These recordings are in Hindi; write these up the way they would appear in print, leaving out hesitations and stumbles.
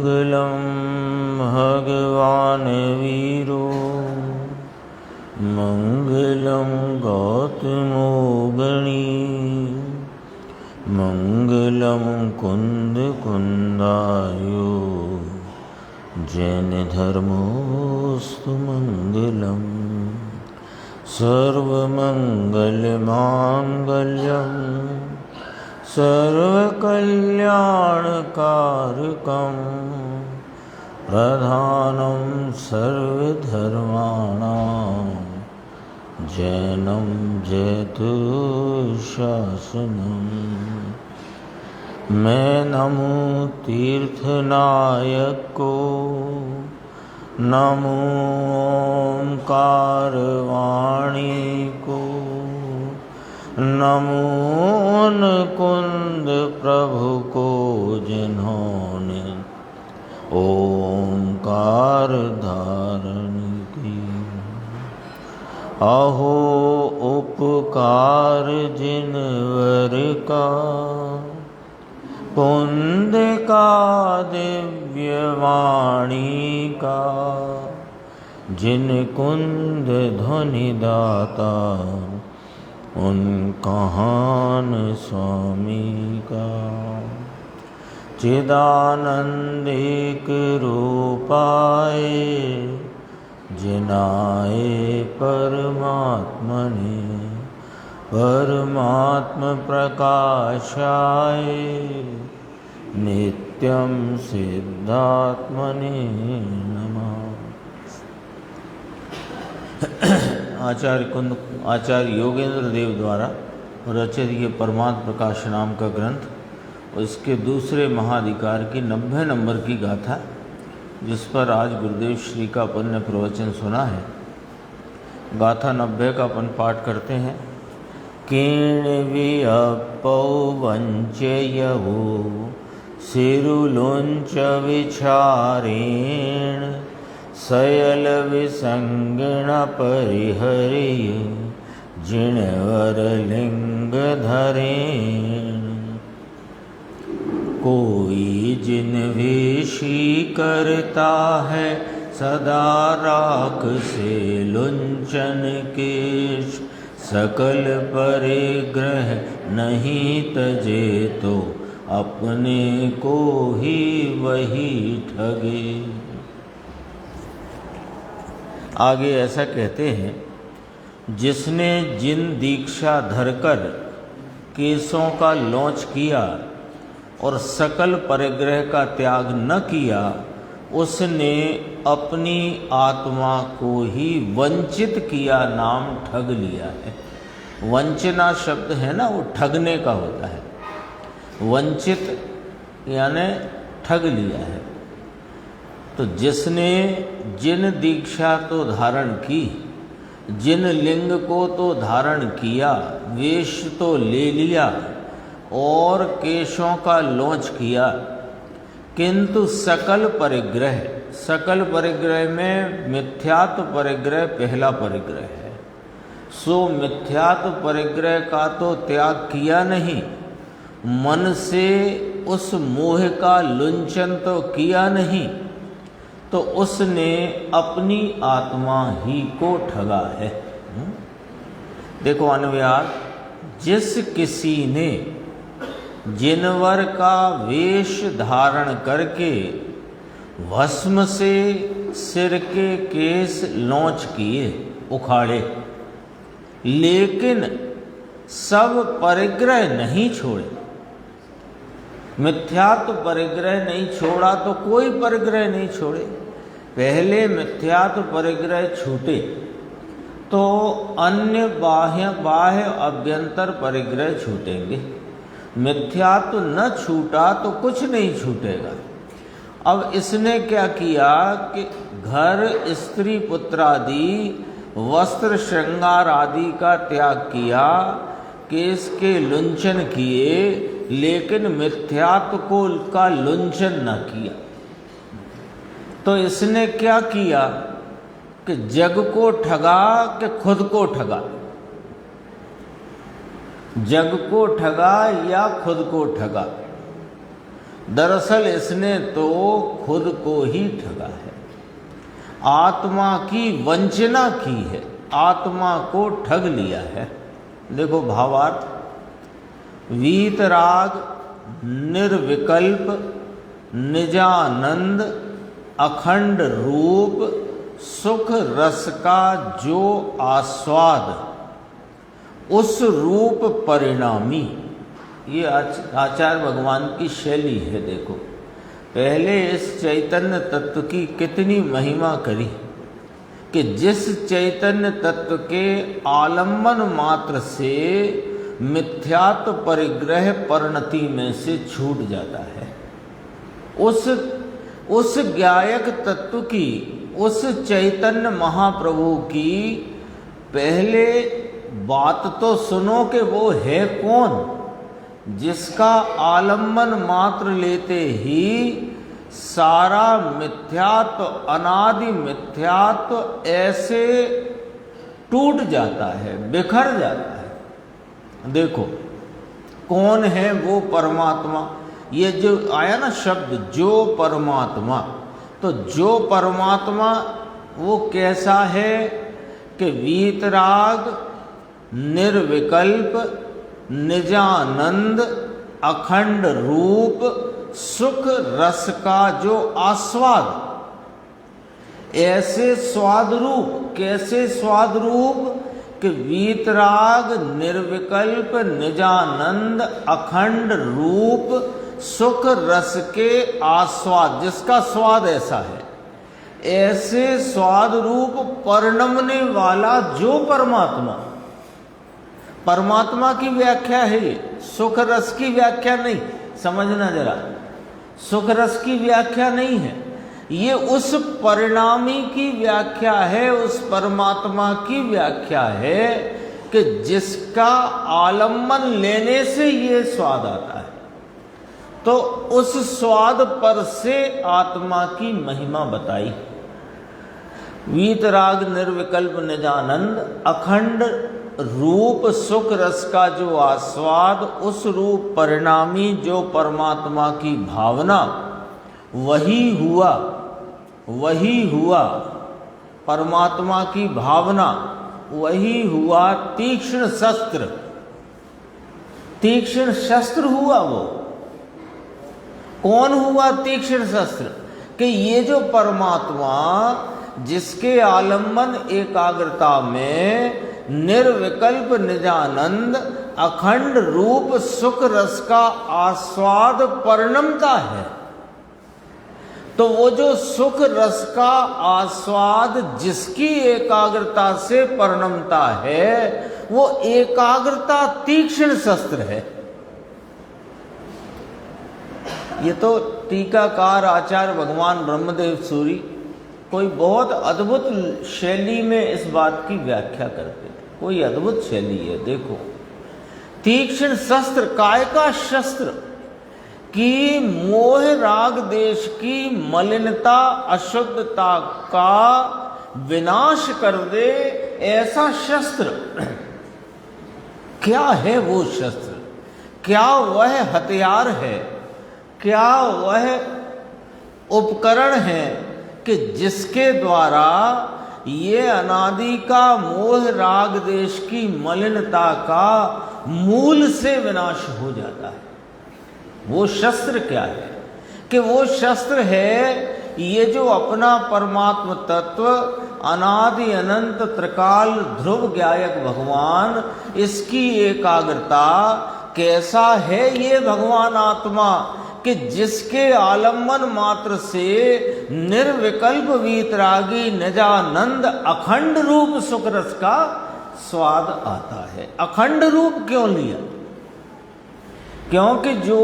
मङ्गलं भगवान् वीरो मङ्गलं गौतमो गणी मङ्गलं कुन्दकुन्दायो जैनधर्मोऽस्तु मङ्गलम् सर्वमङ्गलमाङ्गल्यं सर्वकल्याणकारकं प्रधानं सर्वधर्माणां जैनं जयतु शासनम्। मैं नमो तीर्थनायक को नमो ओंकार वाणी को नमो कुंद प्रभु को जिन्होंने ओंकार धारण की। अहो उपकार जिनवर का कुंद का दिव्य वाणी का जिन कुंद ध्वनि दाता उन कहान स्वामी का। चिदानंदिक रूपाए जिनाए परमात्मने परमात्म प्रकाशाय नित्यं सिद्धात्मने नमः। आचार्य योगेंद्र देव द्वारा रचित ये परमात्म प्रकाश नाम का ग्रंथ और इसके दूसरे महाधिकार की 90 नंबर की गाथा, जिस पर आज गुरुदेव श्री का अपन ने प्रवचन सुना है। गाथा 90 का अपन पाठ करते हैं। किण वियपौ वंचयवो सिरुलुंच विचारेण सयल विसंगण परिहरिय जिणवर लिंग धरेण। कोई जिन वेशी करता है सदा राख से लुंचन केश सकल परिग्रह नहीं तजे तो अपने को ही वही ठगे। आगे ऐसा कहते हैं, जिसने जिन दीक्षा धरकर केसों का लौच किया और सकल परिग्रह का त्याग न किया, उसने अपनी आत्मा को ही वंचित किया नाम ठग लिया है। वंचना शब्द है ना, वो ठगने का होता है। वंचित यानी ठग लिया है। तो जिसने जिन दीक्षा तो धारण की, जिन लिंग को तो धारण किया, वेश तो ले लिया और केशों का लौच किया, किंतु सकल परिग्रह में मिथ्यात्व परिग्रह पहला परिग्रह है। सो मिथ्यात्व परिग्रह का तो त्याग किया नहीं, मन से उस मोह का लुंचन तो किया नहीं, तो उसने अपनी आत्मा ही को ठगा है। देखो अन्वयार्थ, जिस किसी ने जिनवर का वेश धारण करके भस्म से सिर के केस लौच किए, उखाड़े, लेकिन सब परिग्रह नहीं छोड़े, मिथ्यात्व परिग्रह नहीं छोड़ा तो कोई परिग्रह नहीं छोड़े। पहले मिथ्यात्व परिग्रह छूटे तो अन्य बाह्य अभ्यंतर परिग्रह छूटेंगे। मिथ्यात्व न छूटा तो कुछ नहीं छूटेगा। अब इसने क्या किया कि घर, स्त्री, पुत्र आदि, वस्त्र, श्रृंगार आदि का त्याग किया, केस के लुंचन किए, लेकिन मिथ्यात्व को का लुंचन न किया। तो इसने क्या किया कि जग को ठगा कि खुद को ठगा। जग को ठगा या खुद को ठगा। दरअसल इसने तो खुद को ही ठगा है, आत्मा की वंचना की है, आत्मा को ठग लिया है। देखो भावार्थ, वीतराग निर्विकल्प निजानंद अखंड रूप सुख रस का जो आस्वाद, उस रूप परिणामी। ये आचार्य भगवान की शैली है। देखो, पहले इस चैतन्य तत्व की कितनी महिमा करी कि जिस चैतन्य तत्व के आलम्बन मात्र से मिथ्यात्व परिग्रह परिणति में से छूट जाता है, उस ज्ञायक तत्व की, उस चैतन्य महाप्रभु की पहले बात तो सुनो कि वो है कौन, जिसका आलम्बन मात्र लेते ही सारा मिथ्यात्व, अनादि मिथ्यात्व ऐसे टूट जाता है, बिखर जाता है। देखो, कौन है वो परमात्मा? ये जो आया ना शब्द, जो परमात्मा, तो जो परमात्मा वो कैसा है कि वीतराग निर्विकल्प निजानंद अखंड रूप सुख रस का जो आस्वाद, ऐसे स्वाद रूप, कैसे स्वाद रूप कि वीतराग निर्विकल्प निजानंद अखंड रूप सुख रस के आस्वाद, जिसका स्वाद ऐसा है, ऐसे स्वाद रूप परिणमने वाला जो परमात्मा, परमात्मा की व्याख्या है ये, सुख रस की व्याख्या नहीं, समझना जरा, सुख रस की व्याख्या नहीं है ये, उस परिणामी की व्याख्या है, उस परमात्मा की व्याख्या है कि जिसका आलम्बन लेने से ये स्वाद आता है। तो उस स्वाद पर से आत्मा की महिमा बताई। वीतराग निर्विकल्प निजानंद अखंड रूप सुख रस का जो आस्वाद, उस रूप परिणामी जो परमात्मा की भावना, वही हुआ परमात्मा की भावना, वही हुआ तीक्ष्ण शस्त्र। तीक्ष्ण शस्त्र हुआ वो। कौन हुआ तीक्ष्ण शस्त्र? कि ये जो परमात्मा जिसके आलम्बन एकाग्रता में निर्विकल्प निजानंद अखंड रूप सुख रस का आस्वाद परिणमता है, तो वो जो सुख रस का आस्वाद जिसकी एकाग्रता से परिणमता है, वो एकाग्रता तीक्ष्ण शस्त्र है। ये तो टीकाकार आचार्य भगवान ब्रह्मदेव सूरी कोई बहुत अद्भुत शैली में इस बात की व्याख्या करते थे। कोई अद्भुत शैली है। देखो, तीक्ष्ण शस्त्र, काय का शस्त्र कि मोह राग देश की मलिनता अशुद्धता का विनाश कर दे, ऐसा शस्त्र। क्या है वो शस्त्र? क्या वह हथियार है? क्या वह उपकरण है कि जिसके द्वारा ये अनादि का मोह राग देश की मलिनता का मूल से विनाश हो जाता है? वो शस्त्र क्या है? कि वो शस्त्र है ये जो अपना परमात्म तत्व अनादि अनंत त्रिकाल ध्रुव ज्ञायक भगवान, इसकी एकाग्रता कैसा है ये भगवान आत्मा कि जिसके आलम्बन मात्र से निर्विकल्प वीतरागी निजानंद अखंड रूप सुख रस का स्वाद आता है। अखंड रूप क्यों लिया? क्योंकि जो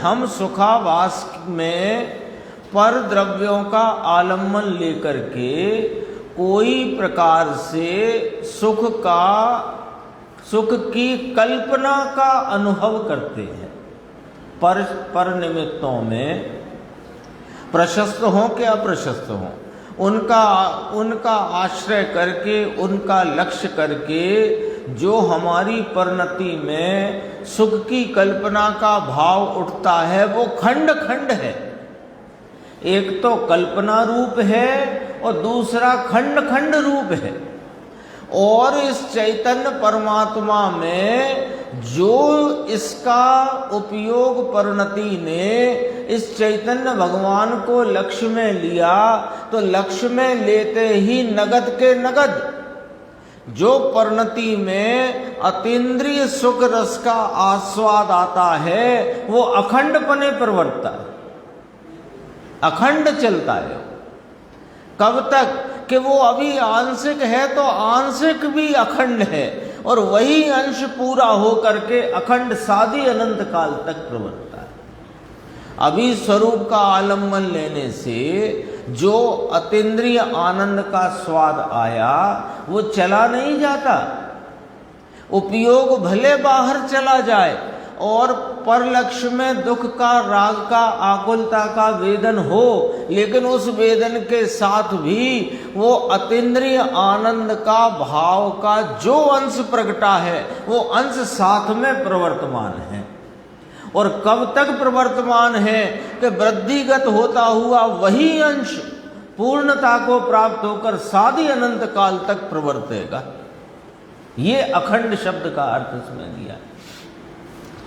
हम सुखावास में पर द्रव्यों का आलम्बन लेकर के कोई प्रकार से सुख की कल्पना का अनुभव करते हैं, पर निमित्तों में प्रशस्त हों कि अप्रशस्त हों, उनका आश्रय करके, उनका लक्ष्य करके जो हमारी परिणति में सुख की कल्पना का भाव उठता है वो खंड खंड है। एक तो कल्पना रूप है और दूसरा खंड खंड रूप है। और इस चैतन्य परमात्मा में जो इसका उपयोग परिणति ने इस चैतन्य भगवान को लक्ष्य में लिया, तो लक्ष्य में लेते ही नगद के नगद जो परिणति में अतीन्द्रिय सुख रस का आस्वाद आता है वो अखंडपने प्रवर्तता है, अखंड चलता है। कब तक कि वो अभी आंशिक है तो आंशिक भी अखंड है, और वही अंश पूरा हो करके अखंड साधी अनंत काल तक प्रवर्तता है। अभी स्वरूप का आलम्बन लेने से जो अतीन्द्रिय आनंद का स्वाद आया वो चला नहीं जाता। उपयोग भले बाहर चला जाए और पर लक्ष्य में दुख का, राग का, आकुलता का वेदन हो, लेकिन उस वेदन के साथ भी वो अतीन्द्रिय आनंद का भाव का जो अंश प्रगटा है वो अंश साथ में प्रवर्तमान है। और कब तक प्रवर्तमान है कि वृद्धिगत होता हुआ वही अंश पूर्णता को प्राप्त होकर साधी अनंत काल तक प्रवर्तेगा। ये अखंड शब्द का अर्थ इसमें दिया।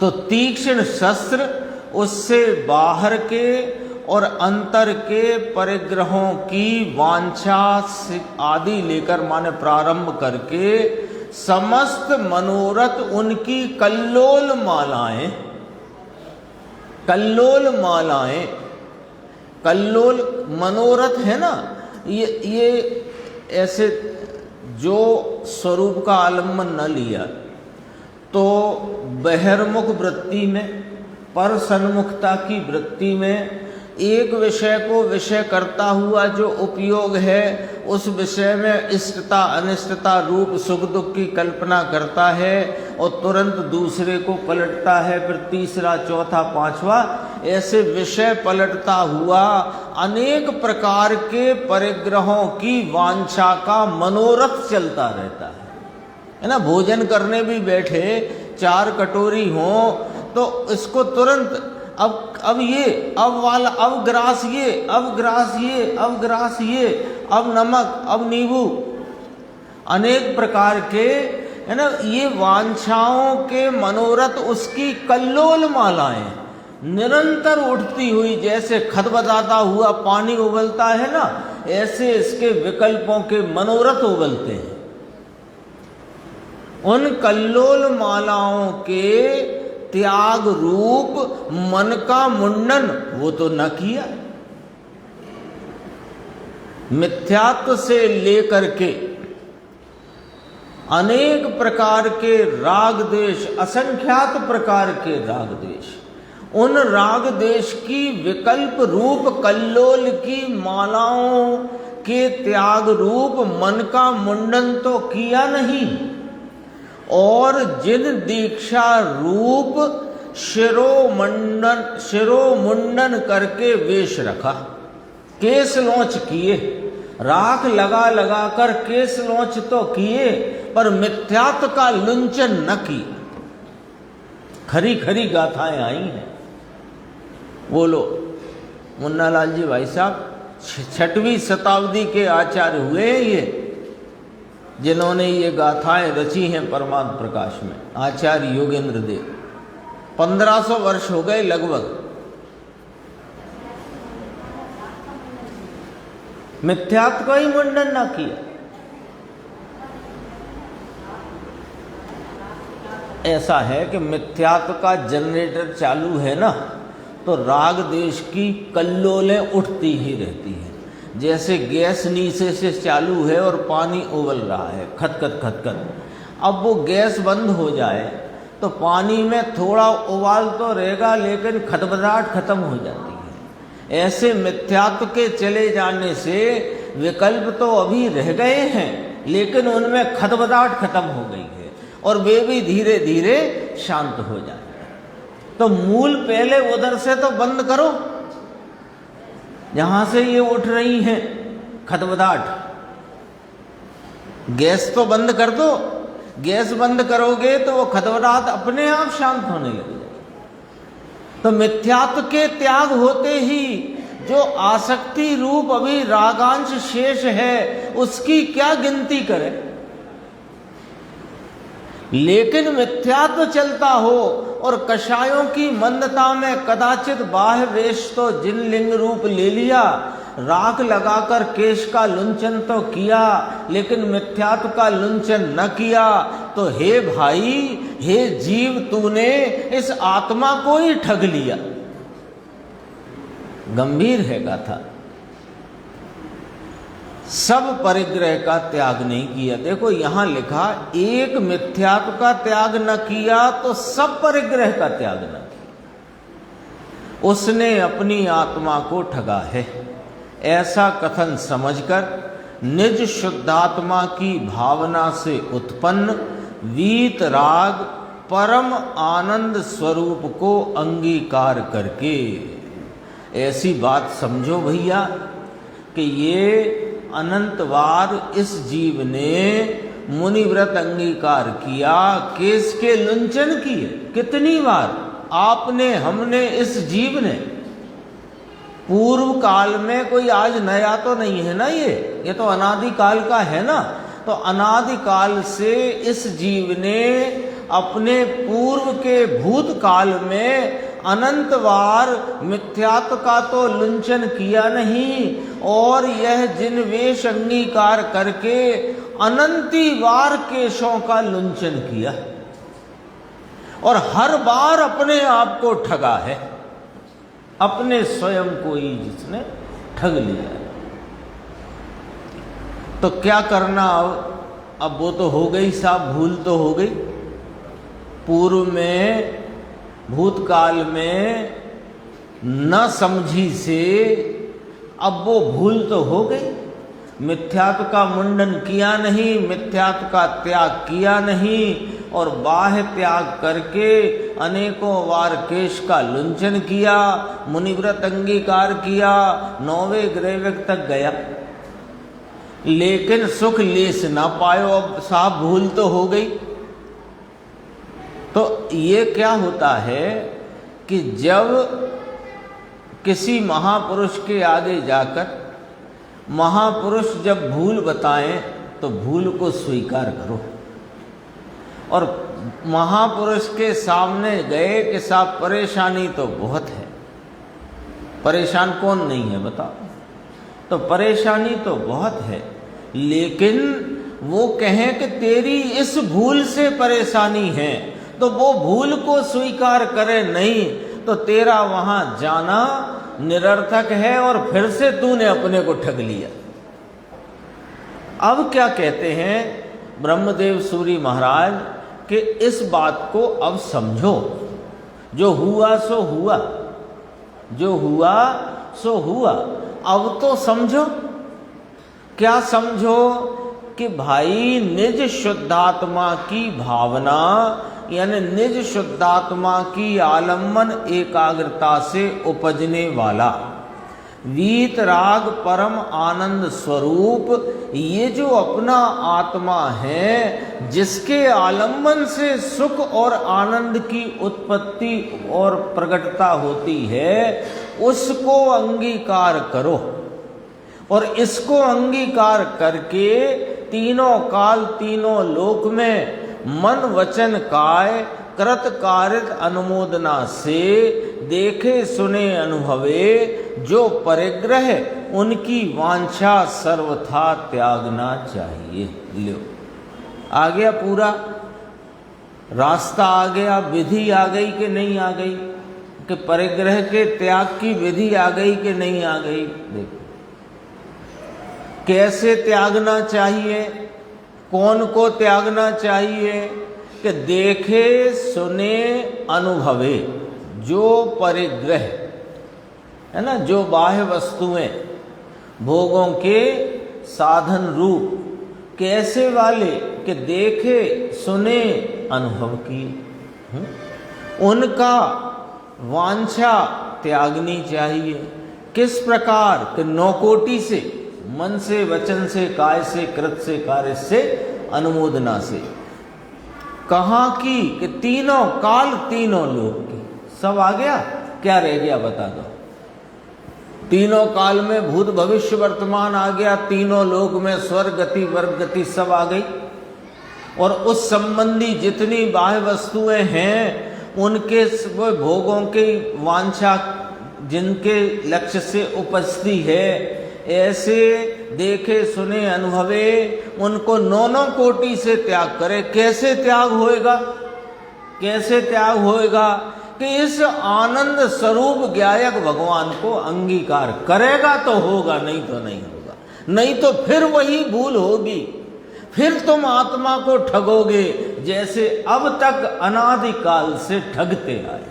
तो तीक्ष्ण शस्त्र उससे बाहर के और अंतर के परिग्रहों की वांछा आदि लेकर माने प्रारंभ करके समस्त मनोरथ उनकी कल्लोल मालाएं, कल्लोल मालाएं, कल्लोल मनोरथ है ना, ये ऐसे जो स्वरूप का आलम्बन न लिया तो बहिर्मुख वृत्ति में, पर सन्मुखता की वृत्ति में एक विषय को विषय करता हुआ जो उपयोग है उस विषय में इष्टता अनिष्टता रूप सुख दुख की कल्पना करता है और तुरंत दूसरे को पलटता है, फिर तीसरा, चौथा, पांचवा, ऐसे विषय पलटता हुआ अनेक प्रकार के परिग्रहों की वांछा का मनोरथ चलता रहता है ना। भोजन करने भी बैठे, 4 कटोरी हो तो इसको तुरंत अब ये, अब वाला, अब ग्रास ये, अब ग्रास ये, अब ग्रास ये, अब नमक, अब नींबू, अनेक प्रकार के है ना, ये वांछाओं के मनोरथ उसकी कल्लोल मालाएं निरंतर उठती हुई, जैसे खदबदाता हुआ पानी उबलता है ना, ऐसे इसके विकल्पों के मनोरथ उबलते हैं। उन कल्लोल मालाओं के त्याग रूप मन का मुंडन वो तो न किया। मिथ्यात्व से लेकर के अनेक प्रकार के राग देश, असंख्यात प्रकार के राग देश, उन राग देश की विकल्प रूप कल्लोल की मालाओं के त्याग रूप मन का मुंडन तो किया नहीं, और जिन दीक्षा रूप शिरोमुंडन करके वेश रखा, केस लौच किए, राख लगा लगा कर केस लौच तो किए पर मिथ्यात्व का लुंचन न किया। खरी खरी गाथाएं आई हैं। बोलो मुन्नालाल जी भाई साहब 6वीं शताब्दी के आचार्य हुए हैं ये, जिन्होंने ये गाथाएं रची हैं परमात्म प्रकाश में, आचार्य योगेंद्र देव। 1500 वर्ष हो गए लगभग। मिथ्यात्व का ही मुंडन ना किया। ऐसा है कि मिथ्यात्व का जनरेटर चालू है ना, तो राग देश की कल्लोलें उठती ही रहती हैं। जैसे गैस नीचे से चालू है और पानी उबल रहा है, खटखट खटखट, अब वो गैस बंद हो जाए तो पानी में थोड़ा उबाल तो रहेगा लेकिन खटपटाहट खत्म हो जाती है। ऐसे मिथ्यात्व के चले जाने से विकल्प तो अभी रह गए हैं लेकिन उनमें खटपटाहट खत्म हो गई है और वे भी धीरे धीरे शांत हो जाए। तो मूल पहले उधर से तो बंद करो जहां से ये उठ रही हैं खटपटाहट। गैस तो बंद कर दो, गैस बंद करोगे तो वो खदबदाहट अपने आप शांत होने लग जाएगी। तो मिथ्यात्व के त्याग होते ही जो आसक्ति रूप अभी रागांश शेष है उसकी क्या गिनती करें। लेकिन मिथ्यात्व चलता हो और कषायों की मंदता में कदाचित बाह्य वेश तो जिन लिंग रूप ले लिया, राख लगाकर केश का लुंचन तो किया, लेकिन मिथ्यात्व का लुंचन न किया, तो हे भाई, हे जीव, तूने इस आत्मा को ही ठग लिया। गंभीर है गाथा। सब परिग्रह का त्याग नहीं किया। देखो यहां लिखा, एक मिथ्यात्व का त्याग न किया तो सब परिग्रह का त्याग न किया। उसने अपनी आत्मा को ठगा है। ऐसा कथन समझकर निज शुद्धात्मा की भावना से उत्पन्न वीत राग परम आनंद स्वरूप को अंगीकार करके, ऐसी बात समझो भैया कि ये अनंतवार इस जीव ने मुनिव्रत अंगीकार किया, किसके लुंचन किए, कितनी बार आपने, हमने, इस जीव ने। पूर्व काल में कोई आज नया तो नहीं है ना, ये तो अनादि काल का है ना। तो अनादि काल से इस जीव ने अपने पूर्व के भूतकाल में अनंतवार मिथ्यात्व का तो लुंचन किया नहीं, और यह जिन वेश अंगीकार करके अनंती बार केशों का लुंचन किया, और हर बार अपने आप को ठगा है, अपने स्वयं को ही जिसने ठग लिया। तो क्या करना अब वो तो हो गई साहब, भूल तो हो गई। पूर्व में भूतकाल में न समझी से अब वो भूल तो हो गई। मिथ्यात्व का मुंडन किया नहीं, मिथ्यात्व का त्याग किया नहीं, और बाह्य त्याग करके अनेकों बार केश का लुंचन किया, मुनिव्रत अंगीकार किया, 9वें ग्रैविक तक गया, लेकिन सुख लेस ना पायो। अब साहब भूल तो हो गई। तो ये क्या होता है कि जब किसी महापुरुष के आगे जाकर महापुरुष जब भूल बताएं तो भूल को स्वीकार करो। और महापुरुष के सामने गए कि साहब परेशानी तो बहुत है, परेशान कौन नहीं है बताओ। तो परेशानी तो बहुत है, लेकिन वो कहें कि तेरी इस भूल से परेशानी है, तो वो भूल को स्वीकार करे, नहीं तो तेरा वहां जाना निरर्थक है और फिर से तूने अपने को ठग लिया। अब क्या कहते हैं ब्रह्मदेव सूरी महाराज कि इस बात को अब समझो, जो हुआ सो हुआ, जो हुआ सो हुआ। अब तो समझो। क्या समझो कि भाई निज शुद्धात्मा की भावना, यानी निज शुद्धात्मा की आलम्बन एकाग्रता से उपजने वाला वीत राग परम आनंद स्वरूप, ये जो अपना आत्मा है, जिसके आलम्बन से सुख और आनंद की उत्पत्ति और प्रकटता होती है, उसको अंगीकार करो। और इसको अंगीकार करके तीनों काल तीनों लोक में मन वचन काय कृत कारित अनुमोदना से देखे सुने अनुभवे जो परिग्रह, उनकी वांछा सर्वथा त्यागना चाहिए। लो आ गया, पूरा रास्ता आ गया, विधि आ गई कि नहीं आ गई, कि परिग्रह के त्याग की विधि आ गई कि नहीं आ गई। देखो कैसे त्यागना चाहिए, कौन को त्यागना चाहिए, कि देखे सुने अनुभवे जो परिग्रह है ना, जो बाह्य वस्तुएं भोगों के साधन रूप, कैसे वाले, कि देखे सुने अनुभव की, उनका वांछा त्यागनी चाहिए। किस प्रकार, कि 9 कोटि से, मन से, वचन से, काय से, कृत से, कार्य से, अनुमोदना से। कहाँ की कि तीनों काल तीनों लोक की। सब आ गया, क्या रह गया बता दो। तीनों काल में भूत भविष्य वर्तमान आ गया, तीनों लोक में स्वर्ग गति वर्ग गति सब आ गई। और उस संबंधी जितनी बाह्य वस्तुएं हैं उनके वो भोगों की वांछा जिनके लक्ष्य से उपजती है, ऐसे देखे सुने अनुभवे उनको नौ कोटि से त्याग करे। कैसे त्याग होएगा, कैसे त्याग होएगा कि इस आनंद स्वरूप ज्ञायक भगवान को अंगीकार करेगा तो होगा, नहीं तो नहीं होगा। नहीं तो फिर वही भूल होगी, फिर तुम आत्मा को ठगोगे जैसे अब तक अनादिकाल से ठगते आए।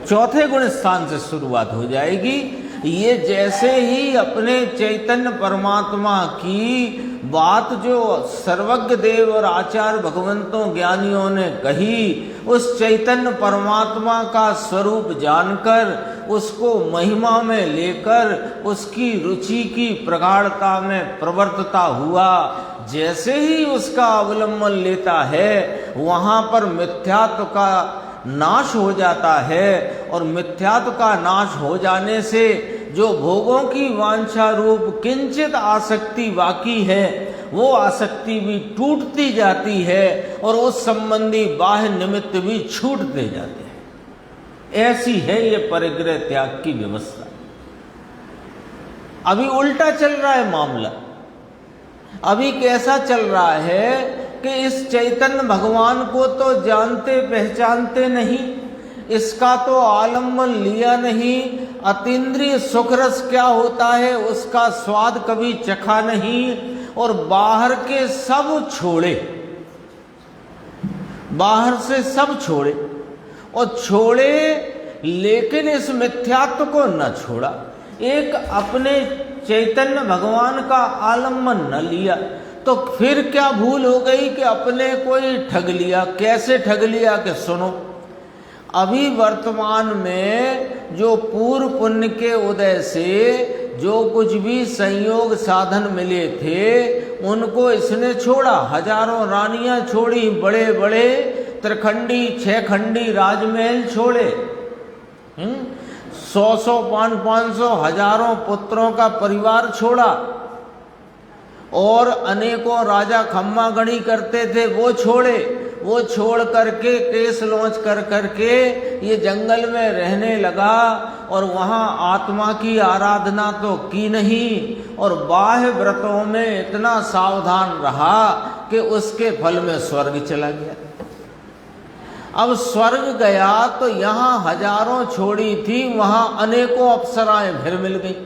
चौथे गुण स्थान से शुरुआत हो जाएगी। ये जैसे ही अपने चैतन्य परमात्मा की बात जो सर्वज्ञ देव और आचार्य भगवंतों ज्ञानियों ने कही, उस चैतन्य परमात्मा का स्वरूप जानकर उसको महिमा में लेकर उसकी रुचि की प्रगाढ़ता में प्रवर्तता हुआ, जैसे ही उसका अवलंबन लेता है वहाँ पर मिथ्यात्व का नाश हो जाता है। और मिथ्यात्व का नाश हो जाने से जो भोगों की वांछा रूप किंचित आसक्ति बाकी है वो आसक्ति भी टूटती जाती है और उस संबंधी बाह्य निमित्त भी छूटते जाते हैं। ऐसी है ये परिग्रह त्याग की व्यवस्था। अभी उल्टा चल रहा है मामला। अभी कैसा चल रहा है कि इस चैतन्य भगवान को तो जानते पहचानते नहीं, इसका तो आलम्बन लिया नहीं, अतीन्द्रिय सुख रस क्या होता है उसका स्वाद कभी चखा नहीं, और बाहर के सब छोड़े, बाहर से सब छोड़े और छोड़े, लेकिन इस मिथ्यात्व को न छोड़ा। एक अपने चैतन्य भगवान का आलम्बन न लिया तो फिर क्या भूल हो गई कि अपने को ही ठग लिया। कैसे ठग लिया कि सुनो, अभी वर्तमान में जो पूर्व पुण्य के उदय से जो कुछ भी संयोग साधन मिले थे उनको इसने छोड़ा। हजारों रानियां छोड़ी, बड़े बड़े त्रिखंडी 6 खंडी राजमहल छोड़े, 100 500 हजारों पुत्रों का परिवार छोड़ा, और अनेकों राजा खम्मा गणी करते थे वो छोड़े। वो छोड़ करके केस लॉन्च कर करके ये जंगल में रहने लगा और वहाँ आत्मा की आराधना तो की नहीं और बाह्य व्रतों में इतना सावधान रहा कि उसके फल में स्वर्ग चला गया। अब स्वर्ग गया तो यहाँ हजारों छोड़ी थी, वहाँ अनेकों अप्सराएं फिर मिल गई,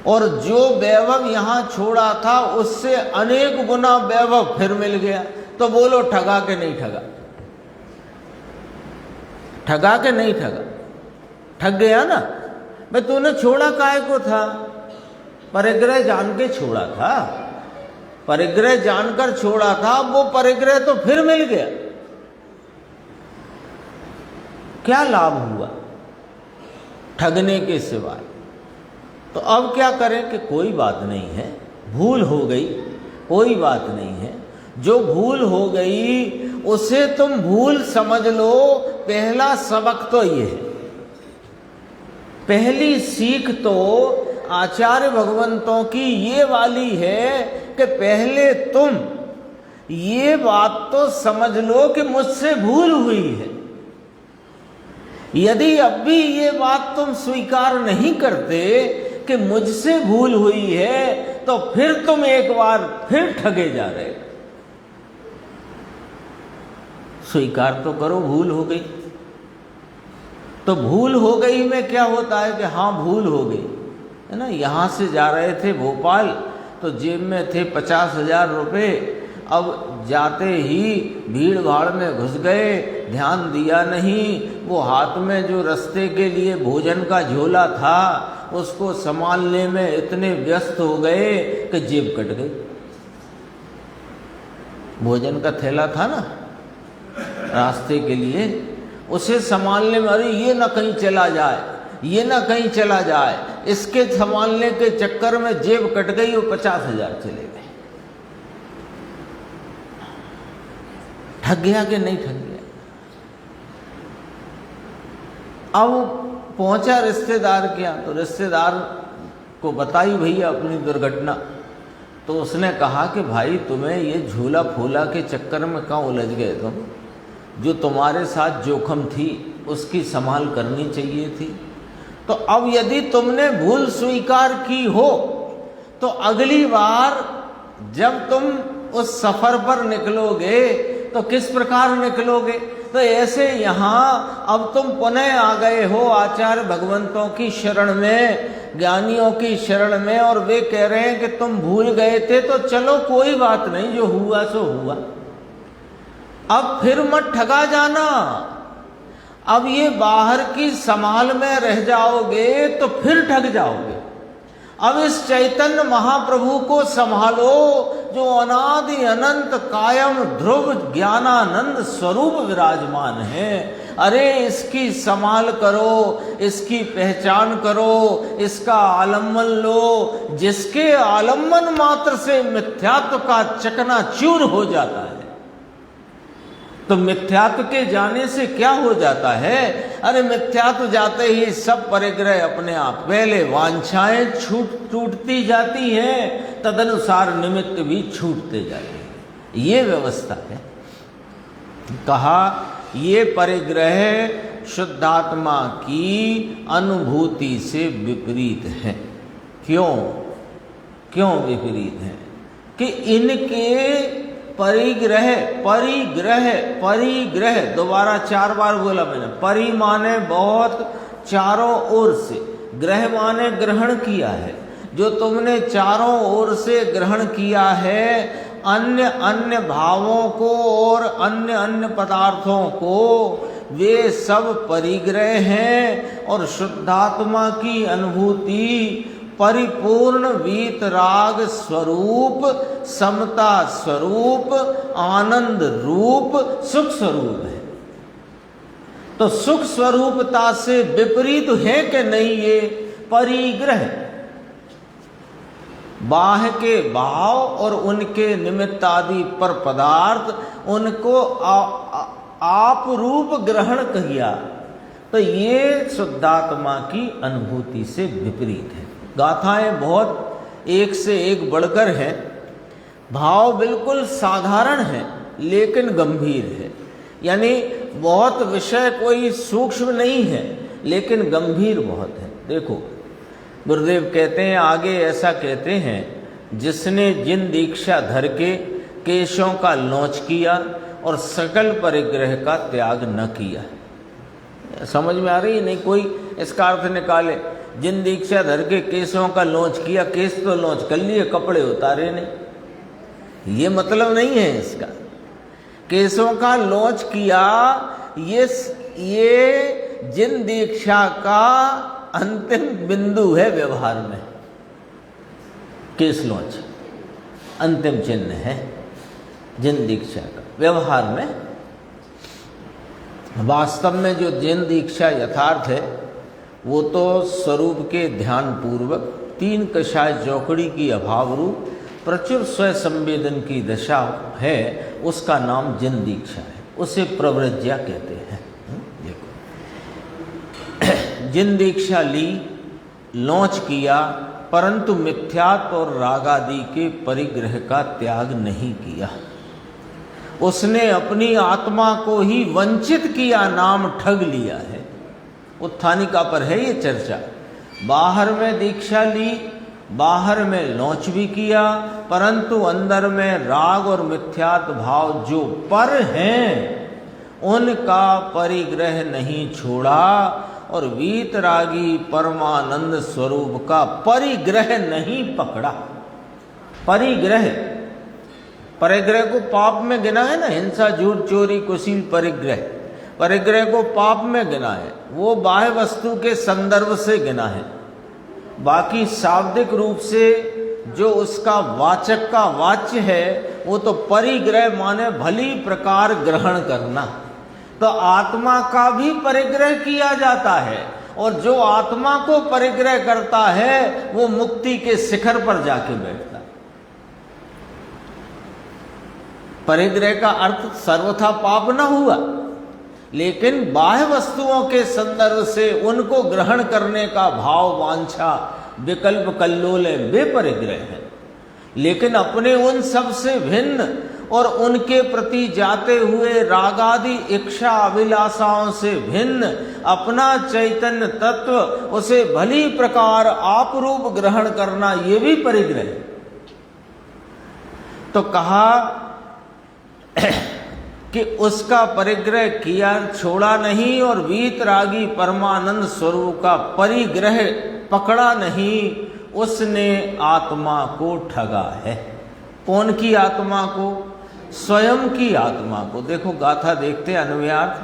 और जो वैभव यहाँ छोड़ा था उससे अनेक गुना वैभव फिर मिल गया। तो बोलो ठगा के नहीं ठगा? ठगा के नहीं ठगा? ठग गया ना भाई। तूने छोड़ा काहे को था? परिग्रह जान के छोड़ा था, परिग्रह जानकर छोड़ा था, वो परिग्रह तो फिर मिल गया। क्या लाभ हुआ ठगने के सिवाय? तो अब क्या करें कि कोई बात नहीं है, भूल हो गई, कोई बात नहीं है। जो भूल हो गई उसे तुम भूल समझ लो। पहला सबक तो ये है, पहली सीख तो आचार्य भगवंतों की ये वाली है कि पहले तुम ये बात तो समझ लो कि मुझसे भूल हुई है। यदि अब भी ये बात तुम स्वीकार नहीं करते कि मुझसे भूल हुई है तो फिर तुम एक बार फिर ठगे जा रहे। स्वीकार तो करो भूल हो गई। तो भूल हो गई में क्या होता है कि हाँ भूल हो गई है ना। यहाँ से जा रहे थे भोपाल तो जेब में थे 50,000 रुपये। अब जाते ही भीड़ भाड़ में घुस गए, ध्यान दिया नहीं। वो हाथ में जो रास्ते के लिए भोजन का झोला था उसको संभालने में इतने व्यस्त हो गए कि जेब कट गई। भोजन का थैला था ना रास्ते के लिए, उसे संभालने में, अरे ये ना कहीं चला जाए, ये ना कहीं चला जाए, इसके संभालने के चक्कर में जेब कट गई और 50,000 चले गए। ठग गया कि नहीं ठग गया? अब पहुंचा रिश्तेदार के यहाँ, तो रिश्तेदार को बताई भैया अपनी दुर्घटना। तो उसने कहा कि भाई तुम्हें ये झूला फूला के चक्कर में कहाँ उलझ गए तुम? जो तुम्हारे साथ जोखिम थी उसकी संभाल करनी चाहिए थी। तो अब यदि तुमने भूल स्वीकार की हो तो अगली बार जब तुम उस सफर पर निकलोगे तो किस प्रकार निकलोगे? तो ऐसे यहाँ अब तुम पुनः आ गए हो आचार्य भगवंतों की शरण में, ज्ञानियों की शरण में, और वे कह रहे हैं कि तुम भूल गए थे तो चलो कोई बात नहीं, जो हुआ सो हुआ, अब फिर मत ठगा जाना। अब ये बाहर की संभाल में रह जाओगे तो फिर ठग जाओगे। अब इस चैतन्य महाप्रभु को संभालो जो अनादि अनंत कायम ध्रुव ज्ञानानंद स्वरूप विराजमान है। अरे इसकी संभाल करो, इसकी पहचान करो, इसका आलम्बन लो, जिसके आलम्बन मात्र से मिथ्यात्व का चकनाचूर हो जाता है। तो मिथ्यात्व के जाने से क्या हो जाता है? अरे मिथ्यात्व जाते ही सब परिग्रह अपने आप, पहले वांछाएं टूटती जाती हैं, तदनुसार निमित्त भी छूटते जाते हैं। ये व्यवस्था है। कहा ये परिग्रह शुद्धात्मा की अनुभूति से विपरीत है। क्यों विपरीत है? कि इनके परिग्रह दोबारा 4 बार बोला मैंने। परि माने बहुत, चारों ओर से, ग्रह माने ग्रहण किया है। जो तुमने चारों ओर से ग्रहण किया है अन्य अन्य भावों को और अन्य अन्य पदार्थों को, वे सब परिग्रह हैं। और शुद्धात्मा की अनुभूति परिपूर्ण वीतराग स्वरूप, समता स्वरूप, आनंद रूप, सुख स्वरूप है। तो सुख स्वरूपता से विपरीत है कि नहीं ये परिग्रह? बाह्य के भाव और उनके निमित्त आदि पर पदार्थ, उनको आप रूप ग्रहण किया, तो ये शुद्धात्मा की अनुभूति से विपरीत है। गाथाएं बहुत एक से एक बढ़कर हैं। भाव बिल्कुल साधारण है लेकिन गंभीर है। यानी बहुत विषय कोई सूक्ष्म नहीं है लेकिन गंभीर बहुत है। देखो गुरुदेव कहते हैं आगे, ऐसा कहते हैं, जिसने जिन दीक्षा धर के केशों का लौच किया और सकल परिग्रह का त्याग न किया। समझ में आ रही है? नहीं कोई इसका अर्थ निकाले, जिन दीक्षा धर के केशों का लौच किया, केस तो लौच कर लिए, कपड़े उतारे नहीं, ये मतलब नहीं है इसका। केशों का लौच किया, ये जिन दीक्षा का अंतिम बिंदु है व्यवहार में। केस लौच अंतिम चिन्ह है जिन दीक्षा का व्यवहार में। वास्तव में जो जिन दीक्षा यथार्थ है वो तो स्वरूप के ध्यान पूर्वक 3 कषाय चौकड़ी की अभाव रूप प्रचुर स्व संवेदन की दशा है, उसका नाम जिन दीक्षा है। उसे प्रव्रज्या कहते हैं। देखो जिन दीक्षा ली, लौच किया, परंतु मिथ्यात्व और रागादि के परिग्रह का त्याग नहीं किया। उसने अपनी आत्मा को ही वंचित किया, नाम ठग लिया है। उत्थानिका पर है ये चर्चा। बाहर में दीक्षा ली, बाहर में लौच भी किया, परंतु अंदर में राग और मिथ्यात्व भाव जो पर हैं उनका परिग्रह नहीं छोड़ा और वीतरागी परमानंद स्वरूप का परिग्रह नहीं पकड़ा। परिग्रह को पाप में गिना है ना, हिंसा झूठ चोरी कुशील परिग्रह को पाप में गिना है। वो बाह्य वस्तु के संदर्भ से गिना है। बाकी शाब्दिक रूप से जो उसका वाचक का वाच्य है वो तो परिग्रह माने भली प्रकार ग्रहण करना। तो आत्मा का भी परिग्रह किया जाता है, और जो आत्मा को परिग्रह करता है वो मुक्ति के शिखर पर जाके बैठता है। परिग्रह का अर्थ सर्वथा पाप न हुआ, लेकिन बाह्य वस्तुओं के संदर्भ से उनको ग्रहण करने का भाव, वांछा, विकल्प, कल्लोल वे परिग्रह है। लेकिन अपने उन सब से भिन्न और उनके प्रति जाते हुए रागादि इच्छा अभिलाषाओं से भिन्न अपना चैतन्य तत्व, उसे भली प्रकार आप रूप ग्रहण करना, ये भी परिग्रह है। तो कहा कि उसका परिग्रह किया, छोड़ा नहीं, और वीतरागी परमानंद स्वरूप का परिग्रह पकड़ा नहीं, उसने आत्मा को ठगा है। कौन की आत्मा को? स्वयं की आत्मा को। देखो गाथा देखते, अन्वयार्थ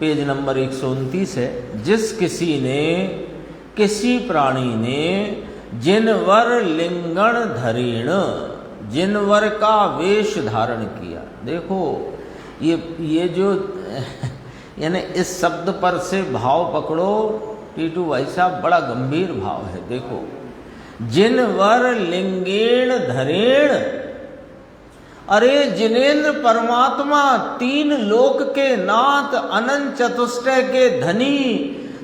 पेज नंबर 129 है। जिस किसी ने, किसी प्राणी ने जिनवर लिंगण धरीण, जिनवर का वेश धारण किया। देखो ये जो यानी इस शब्द पर से भाव पकड़ो टीटू भाई साहब, बड़ा गंभीर भाव है। देखो, जिनवर लिंगेण धरेण, अरे जिनेन्द्र परमात्मा तीन लोक के नाथ, अनंत चतुष्टय के धनी,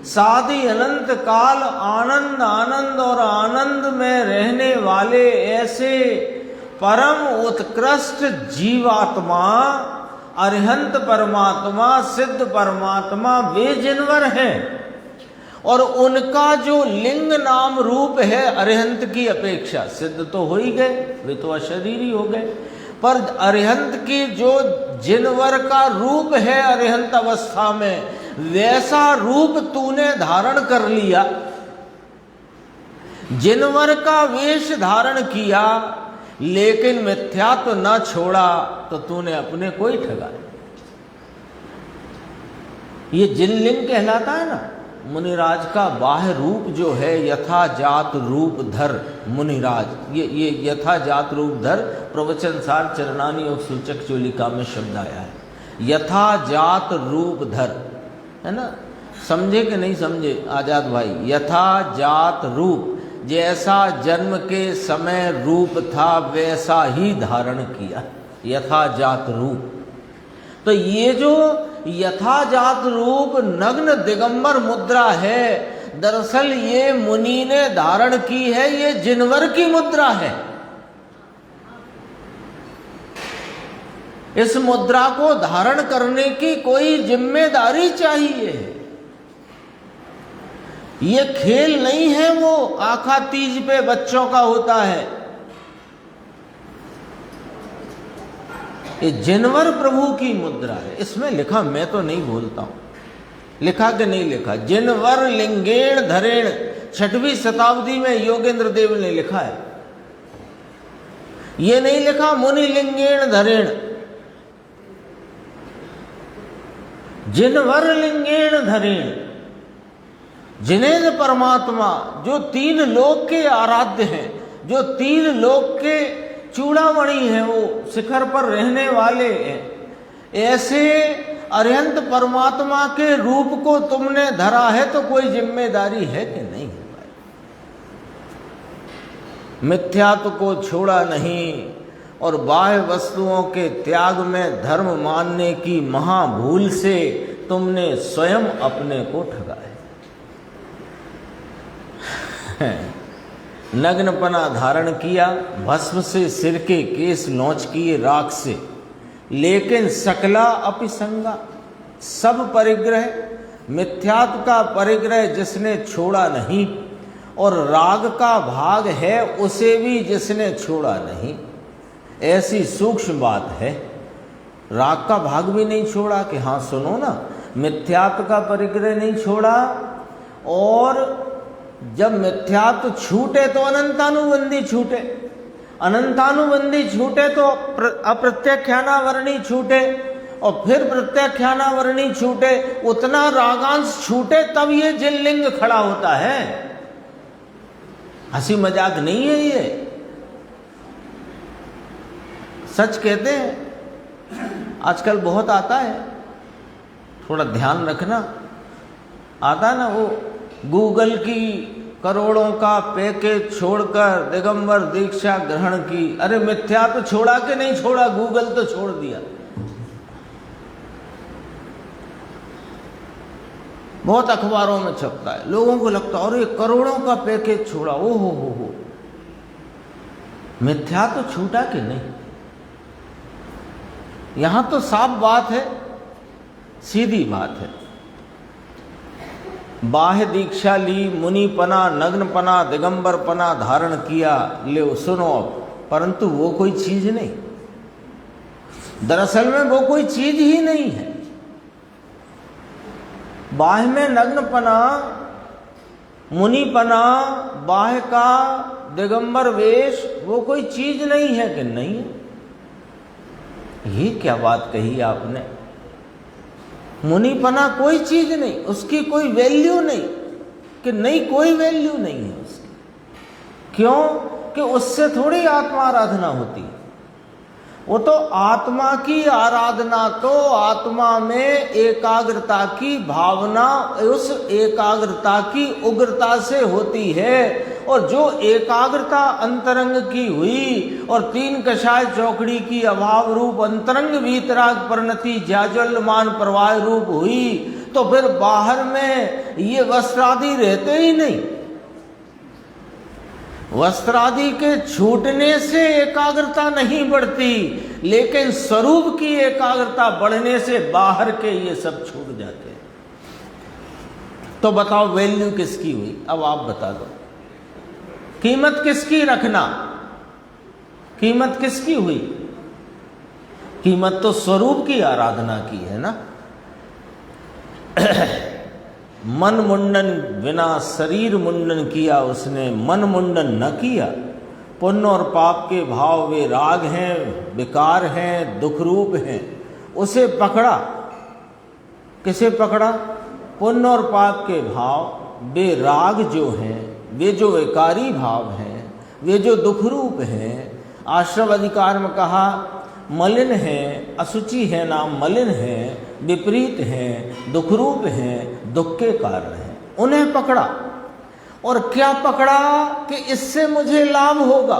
सादि अनंत काल आनंद आनंद और आनंद में रहने वाले ऐसे परम उत्कृष्ट जीवात्मा, अरिहंत परमात्मा, सिद्ध परमात्मा, वे जिनवर हैं। और उनका जो लिंग नाम रूप है अरिहंत की अपेक्षा, सिद्ध तो हो ही गए, वे तो अशरीरी हो गए, पर अरिहंत की जो जिनवर का रूप है अरिहंत अवस्था में, वैसा रूप तूने धारण कर लिया, जिनवर का वेश धारण किया, लेकिन मिथ्यात्व न छोड़ा, तो तूने अपने को ही ठगा। ये जिनलिंग कहलाता है ना। मुनिराज का बाह्य रूप जो है, यथा जात रूप धर मुनिराज, ये यथा जात रूप धर प्रवचन सार चरणानी और सूचक चोलिका में शब्द आया है। यथा जात रूप धर, है ना, समझे कि नहीं समझे आजाद भाई? यथा जात रूप, जैसा जन्म के समय रूप था वैसा ही धारण किया, यथा जात रूप। तो ये जो यथाजात रूप नग्न दिगंबर मुद्रा है, दरअसल ये मुनि ने धारण की है, ये जिनवर की मुद्रा है। इस मुद्रा को धारण करने की कोई जिम्मेदारी चाहिए। ये खेल नहीं है वो आखा तीज पे बच्चों का होता है। ये जिनवर प्रभु की मुद्रा है। इसमें लिखा, मैं तो नहीं बोलता हूं, लिखा कि नहीं लिखा, जिनवर लिंगेण धरेण, 6वीं शताब्दी में योगेंद्र देव ने लिखा है। ये नहीं लिखा मुनि लिंगेण धरेण, जिनवर लिंगेण धरेण। जिनेन्द्र परमात्मा जो तीन लोक के आराध्य हैं, जो तीन लोक के चूड़ामणि हैं, वो शिखर पर रहने वाले हैं, ऐसे अरिहंत परमात्मा के रूप को तुमने धरा है, तो कोई जिम्मेदारी है कि नहीं है भाई? मिथ्यात्व को छोड़ा नहीं और बाह्य वस्तुओं के त्याग में धर्म मानने की महाभूल से तुमने स्वयं अपने को ठगा है। नग्नपना धारण किया, भस्म से सिर के केस लौंच किए राख से, लेकिन सकला अपिसंगा, सब परिग्रह, मिथ्यात्व का परिग्रह जिसने छोड़ा नहीं, और राग का भाग है उसे भी जिसने छोड़ा नहीं। ऐसी सूक्ष्म बात है। राग का भाग भी नहीं छोड़ा कि हाँ सुनो ना, मिथ्यात्व का परिग्रह नहीं छोड़ा, और जब मिथ्यात्व छूटे तो अनंतानुबंधी छूटे, अनंतानुबंधी छूटे तो अप्रत्यख्यानावरणी छूटे, और फिर प्रत्यख्यानावरणी छूटे, उतना रागांश छूटे, तब ये जिनलिंग खड़ा होता है। हंसी मजाक नहीं है ये, सच कहते हैं। आजकल बहुत आता है थोड़ा ध्यान रखना। आता ना वो गूगल की करोड़ों का पैकेज छोड़कर दिगंबर दीक्षा ग्रहण की। अरे मिथ्या तो छोड़ा कि नहीं छोड़ा, गूगल तो छोड़ दिया। बहुत अखबारों में छपता है, लोगों को लगता है अरे करोड़ों का पैकेज छोड़ा, ओ हो। मिथ्या तो छूटा कि नहीं? यहां तो साफ बात है, सीधी बात है। बाह्य दीक्षा ली, मुनिपना, नग्नपना, दिगंबरपना धारण किया, ले सुनो, परंतु वो कोई चीज नहीं। दरअसल में वो कोई चीज ही नहीं है। बाह्य में नग्नपना, मुनिपना, बाह्य का दिगंबर वेश, वो कोई चीज नहीं है कि नहीं? ये क्या बात कही आपने? मुनिपना कोई चीज नहीं, उसकी कोई वैल्यू नहीं, कि नहीं कोई वैल्यू नहीं है उसकी। क्यों? कि उससे थोड़ी आत्मा आराधना होती है। वो तो आत्मा की आराधना तो आत्मा में एकाग्रता की भावना, उस एकाग्रता की उग्रता से होती है। और जो एकाग्रता अंतरंग की हुई और तीन कषाय चौकड़ी की अभाव रूप अंतरंग वीतराग परिणति जाज्वल्यमान प्रवाह रूप हुई, तो फिर बाहर में ये वस्त्रादि रहते ही नहीं। वस्त्रादि के छूटने से एकाग्रता नहीं बढ़ती, लेकिन स्वरूप की एकाग्रता बढ़ने से बाहर के ये सब छूट जाते हैं। तो बताओ वैल्यू किसकी हुई? अब आप बता दो, कीमत किसकी रखना? कीमत किसकी हुई? कीमत तो स्वरूप की आराधना की है ना। मन मुंडन बिना शरीर मुंडन किया उसने, मन मुंडन न किया। पुण्य और पाप के भाव वे राग हैं, विकार हैं, दुख रूप हैं। उसे पकड़ा, किसे पकड़ा? पुण्य और पाप के भाव वे राग जो हैं, वे जो विकारी भाव हैं, वे जो दुख रूप हैं। आश्रम अधिकार में कहा मलिन है, असुचि है, नाम मलिन है, विपरीत हैं, दुख रूप हैं, दुख के कारण हैं। उन्हें पकड़ा। और क्या पकड़ा? कि इससे मुझे लाभ होगा।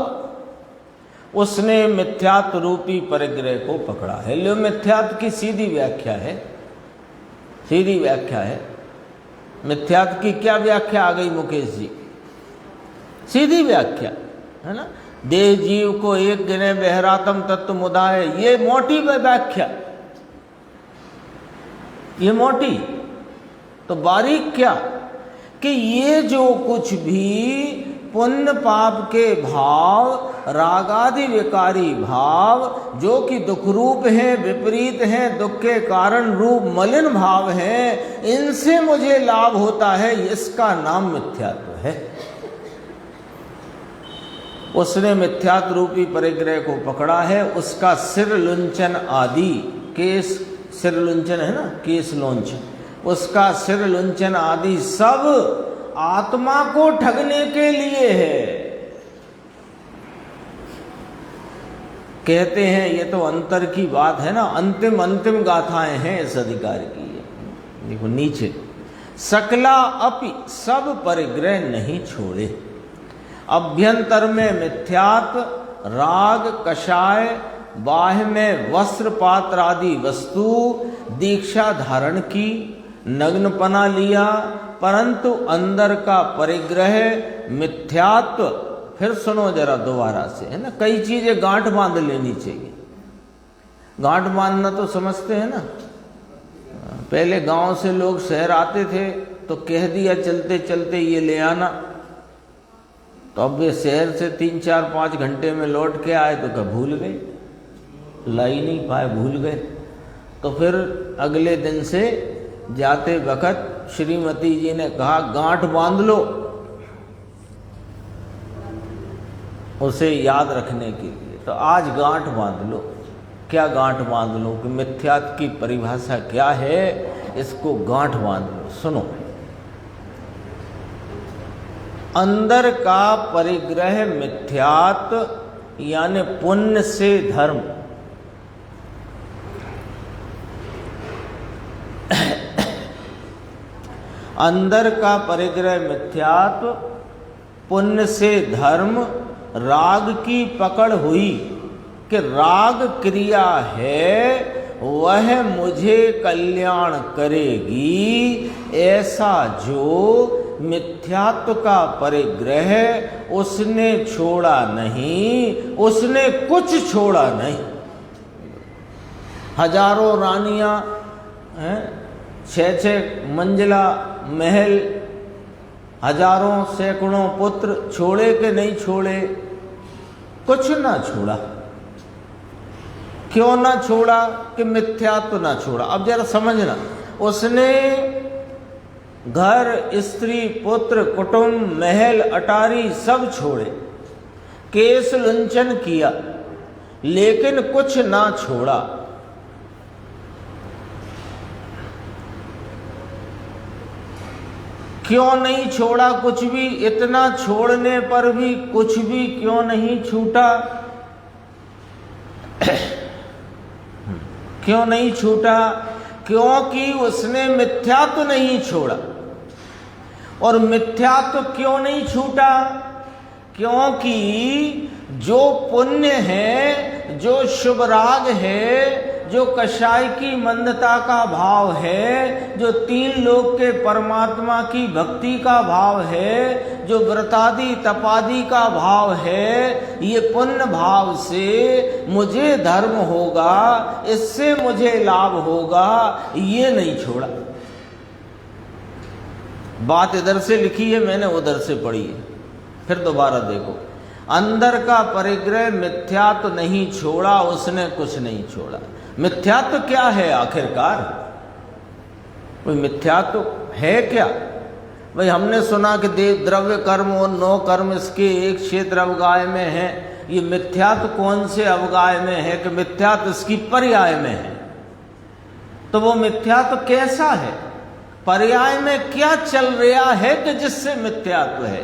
उसने मिथ्यात्व रूपी परिग्रह को पकड़ा है। लो मिथ्यात्व की सीधी व्याख्या है, सीधी व्याख्या है। मिथ्यात्व की क्या व्याख्या आ गई मुकेश जी? सीधी व्याख्या है ना। देह जीव को एक गिने बहरातम तत्व मुदाय, ये मोटी व्याख्या, ये मोटी। तो बारीक क्या? कि ये जो कुछ भी पुण्य पाप के भाव, रागादि विकारी भाव, जो कि दुख रूप हैं, विपरीत हैं, दुख के कारण रूप मलिन भाव हैं, इनसे मुझे लाभ होता है, इसका नाम मिथ्यात्व है। उसने मिथ्यात्व रूपी परिग्रह को पकड़ा है। उसका सिर लुंचन आदि, केस सिर लुंचन है ना, केस लौंच, उसका सिर लुंचन आदि सब आत्मा को ठगने के लिए है। कहते हैं ये तो अंतर की बात है ना, अंतिम अंतिम गाथाएं हैं इस अधिकार की। देखो नीचे, सकला अपि, सब परिग्रह नहीं छोड़े। अभ्यंतर में मिथ्यात्व, राग, कषाय, बाह्य में वस्त्र पात्र आदि वस्तु, दीक्षा धारण की, नग्नपना लिया, परंतु अंदर का परिग्रह मिथ्यात्व। फिर सुनो जरा दोबारा से, है ना, कई चीजें गांठ बांध लेनी चाहिए। गांठ बांधना तो समझते हैं ना। पहले गांव से लोग शहर आते थे तो कह दिया चलते चलते ये ले आना, तो अब वे शहर से 3-4-5 घंटे में लौट के आए तो क्या भूल गए, लाई नहीं पाए, भूल गए। तो फिर अगले दिन से जाते वक्त श्रीमती जी ने कहा गांठ बांध लो, उसे याद रखने के लिए। तो आज गांठ बांध लो। क्या गांठ बांध लो? कि मिथ्यात्व की परिभाषा क्या है, इसको गांठ बांध लो। सुनो, अंदर का परिग्रह मिथ्यात्व यानी पुण्य से धर्म, अंदर का परिग्रह मिथ्यात्व, पुण्य से धर्म, राग की पकड़ हुई कि राग क्रिया है वह मुझे कल्याण करेगी, ऐसा जो मिथ्यात्व का परिग्रह उसने छोड़ा नहीं, उसने कुछ छोड़ा नहीं। हजारों रानियां हैं, 6-6 मंजिला महल, हजारों सैकड़ों पुत्र, छोड़े के नहीं छोड़े? कुछ ना छोड़ा। क्यों ना छोड़ा? कि मिथ्यात्व ना छोड़ा। अब जरा समझना, उसने घर, स्त्री, पुत्र, कुटुंब, महल, अटारी सब छोड़े, केस लुंचन किया, लेकिन कुछ ना छोड़ा। क्यों नहीं छोड़ा कुछ भी? इतना छोड़ने पर भी कुछ भी क्यों नहीं छूटा? क्यों नहीं छूटा? क्योंकि उसने मिथ्यात्व नहीं छोड़ा। और मिथ्यात्व क्यों नहीं छूटा? क्योंकि जो पुण्य है, जो शुभ राग है, जो कषाय की मंदता का भाव है, जो 3 लोक के परमात्मा की भक्ति का भाव है, जो व्रतादि तपादि का भाव है, ये पुण्य भाव से मुझे धर्म होगा, इससे मुझे लाभ होगा, ये नहीं छोड़ा। बात इधर से लिखी है, मैंने उधर से पढ़ी है, फिर दोबारा देखो। अंदर का परिग्रह मिथ्यात्व नहीं छोड़ा, उसने कुछ नहीं छोड़ा। मिथ्यात्व क्या है आखिरकार? कोई मिथ्यात्व है क्या? भाई हमने सुना कि द्रव्य कर्म और 9 कर्म इसके एक क्षेत्र अवगाय में है। ये मिथ्यात्व कौन से अवगाय में है कि मिथ्यात्व इसकी पर्याय में है? तो वो मिथ्यात्व कैसा है? पर्याय में क्या चल रहा है कि जिससे मिथ्यात्व है?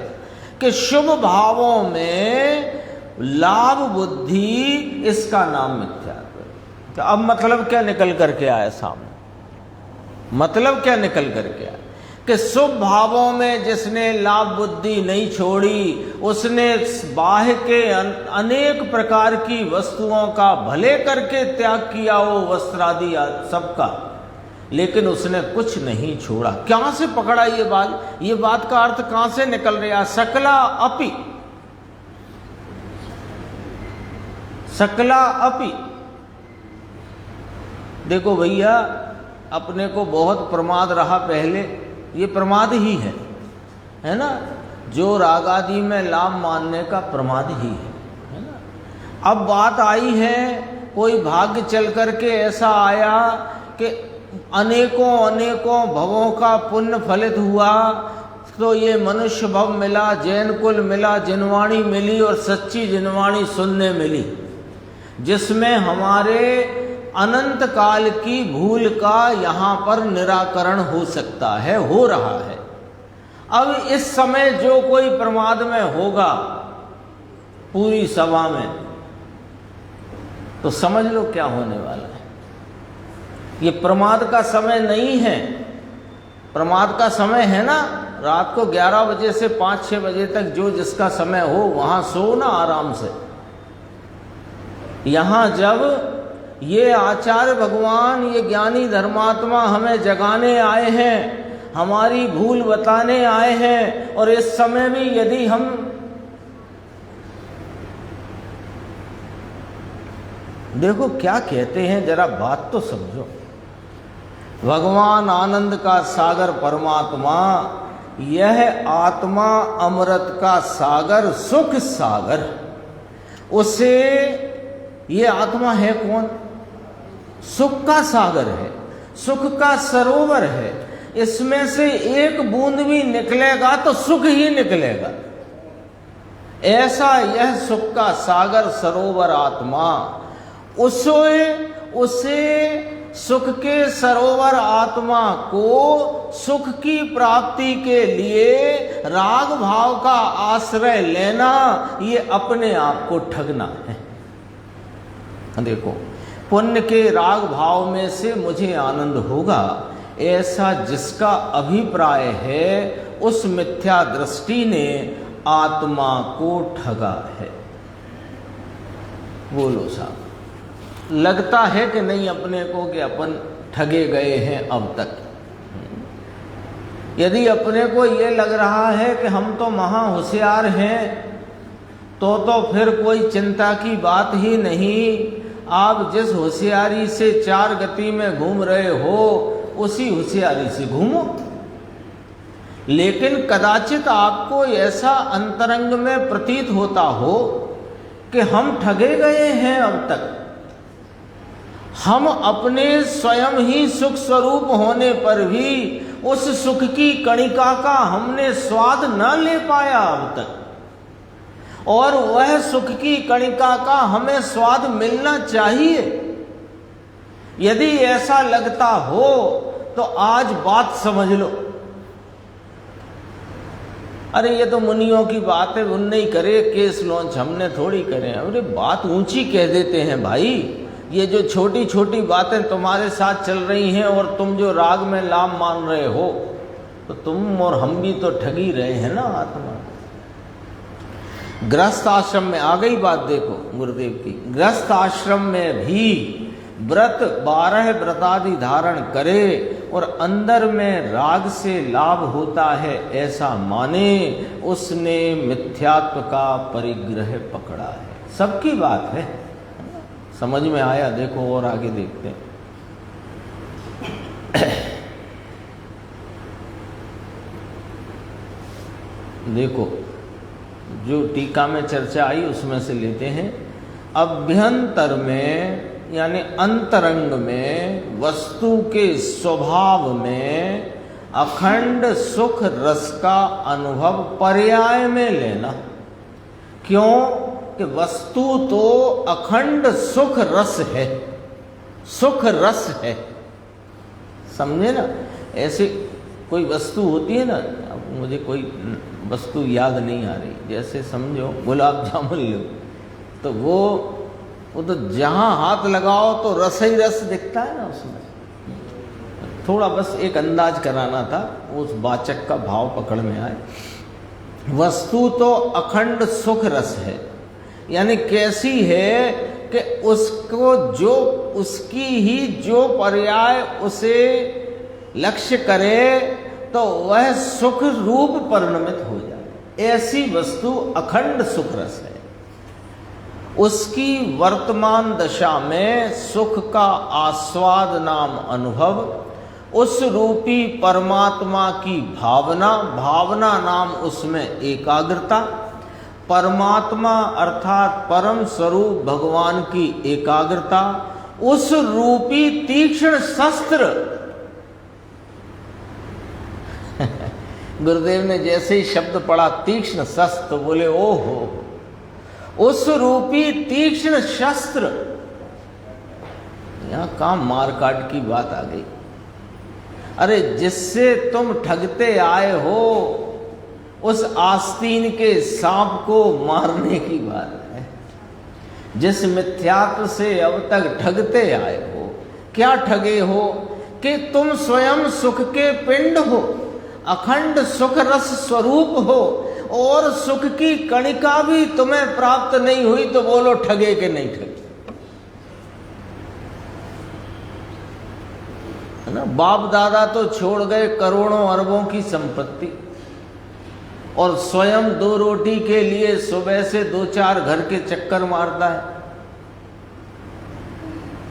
कि शुभ भावों में लाभ बुद्धि, इसका नाम मिथ्यात्व है। तो अब मतलब क्या निकल करके आया सामने? मतलब क्या निकल करके आया? कि शुभ भावों में जिसने लाभ बुद्धि नहीं छोड़ी, उसने बाह्य के अनेक प्रकार की वस्तुओं का भले करके त्याग किया हो, वस्त्रादि सबका, लेकिन उसने कुछ नहीं छोड़ा। कहां से पकड़ा ये बात? ये बात का अर्थ कहां से निकल रहा? सकला अपि, सकला अपि। देखो भैया, अपने को बहुत प्रमाद रहा पहले, ये प्रमाद ही है ना? जो राग आदि में लाभ मानने का प्रमाद ही है ना? अब बात आई है, कोई भाग्य चल करके ऐसा आया कि अनेकों अनेकों भवों का पुण्य फलित हुआ, तो ये मनुष्य भव मिला, जैन कुल मिला, जिनवाणी मिली और सच्ची जिनवाणी सुनने मिली, जिसमें हमारे अनंत काल की भूल का यहाँ पर निराकरण हो सकता है, हो रहा है। अब इस समय जो कोई प्रमाद में होगा पूरी सभा में, तो समझ लो क्या होने वाला है। ये प्रमाद का समय नहीं है। प्रमाद का समय है ना, रात को 11 बजे से 5-6 बजे तक जो जिसका समय हो वहां सो ना आराम से। यहां जब ये आचार्य भगवान, ये ज्ञानी धर्मात्मा हमें जगाने आए हैं, हमारी भूल बताने आए हैं, और इस समय भी यदि हम देखो क्या कहते हैं, जरा बात तो समझो। भगवान आनंद का सागर परमात्मा, यह आत्मा अमृत का सागर, सुख सागर, उसे ये आत्मा है कौन? सुख का सागर है, सुख का सरोवर है। इसमें से एक बूंद भी निकलेगा तो सुख ही निकलेगा। ऐसा यह सुख का सागर सरोवर आत्मा, उसे सुख के सरोवर आत्मा को सुख की प्राप्ति के लिए राग भाव का आश्रय लेना, ये अपने आप को ठगना है। देखो, पुण्य के राग भाव में से मुझे आनंद होगा, ऐसा जिसका अभिप्राय है उस मिथ्या दृष्टि ने आत्मा को ठगा है। बोलो साहब, लगता है कि नहीं अपने को कि अपन ठगे गए हैं अब तक? यदि अपने को ये लग रहा है कि हम तो महा होशियार हैं तो फिर कोई चिंता की बात ही नहीं। आप जिस होशियारी से 4 गति में घूम रहे हो उसी होशियारी से घूमो। लेकिन कदाचित आपको ऐसा अंतरंग में प्रतीत होता हो कि हम ठगे गए हैं अब तक। हम अपने स्वयं ही सुख स्वरूप होने पर भी उस सुख की कणिका का हमने स्वाद न ले पाया अब तक, और वह सुख की कणिका का हमें स्वाद मिलना चाहिए। यदि ऐसा लगता हो तो आज बात समझ लो। अरे ये तो मुनियों की बात है, उनने ही करे केस लॉन्च, हमने थोड़ी करे। अरे बात ऊंची कह देते हैं भाई। ये जो छोटी छोटी बातें तुम्हारे साथ चल रही हैं और तुम जो राग में लाभ मान रहे हो, तो तुम और हम भी तो ठगी रहे हैं ना आत्मा। गृहस्थ आश्रम में आ गई बात, देखो गुरुदेव की। गृहस्थ आश्रम में भी व्रत 12 व्रतादि धारण करे और अंदर में राग से लाभ होता है ऐसा माने, उसने मिथ्यात्व का परिग्रह पकड़ा है। सबकी बात है, समझ में आया? देखो और आगे देखते हैं। देखो जो टीका में चर्चा आई उसमें से लेते हैं। अभ्यंतर में यानी अंतरंग में वस्तु के स्वभाव में अखंड सुख रस का अनुभव पर्याय में लेना। क्यों कि वस्तु तो अखंड सुख रस है, सुख रस है, समझे ना? ऐसे कोई वस्तु होती है ना, अब मुझे कोई वस्तु याद नहीं आ रही, जैसे समझो गुलाब जामुन लो, तो वो तो जहाँ हाथ लगाओ तो रस ही रस दिखता है ना उसमें। थोड़ा बस एक अंदाज कराना था, उस वाचक का भाव पकड़ में आए। वस्तु तो अखंड सुख रस है, यानी कैसी है कि उसको जो उसकी ही जो पर्याय उसे लक्ष्य करे तो वह सुख रूप परिणमित हो जाए, ऐसी वस्तु अखंड सुख रस है। उसकी वर्तमान दशा में सुख का आस्वाद नाम अनुभव, उस रूपी परमात्मा की भावना, भावना नाम उसमें एकाग्रता, परमात्मा अर्थात परम स्वरूप भगवान की एकाग्रता, उस रूपी तीक्ष्ण शस्त्र। गुरुदेव ने जैसे ही शब्द पढ़ा तीक्ष्ण शस्त्र, तो बोले ओहो, उस रूपी तीक्ष्ण शस्त्र। यहां काम मारकाट की बात आ गई। अरे जिससे तुम ठगते आए हो उस आस्तीन के सांप को मारने की बात है। जिस मिथ्यात्व से अब तक ठगते आए हो, क्या ठगे हो कि तुम स्वयं सुख के पिंड हो, अखंड सुख रस स्वरूप हो, और सुख की कणिका भी तुम्हें प्राप्त नहीं हुई, तो बोलो ठगे कि नहीं ठगे? है ना? बाप दादा तो छोड़ गए करोड़ों अरबों की संपत्ति, और स्वयं 2 रोटी के लिए सुबह से 2-4 घर के चक्कर मारता है,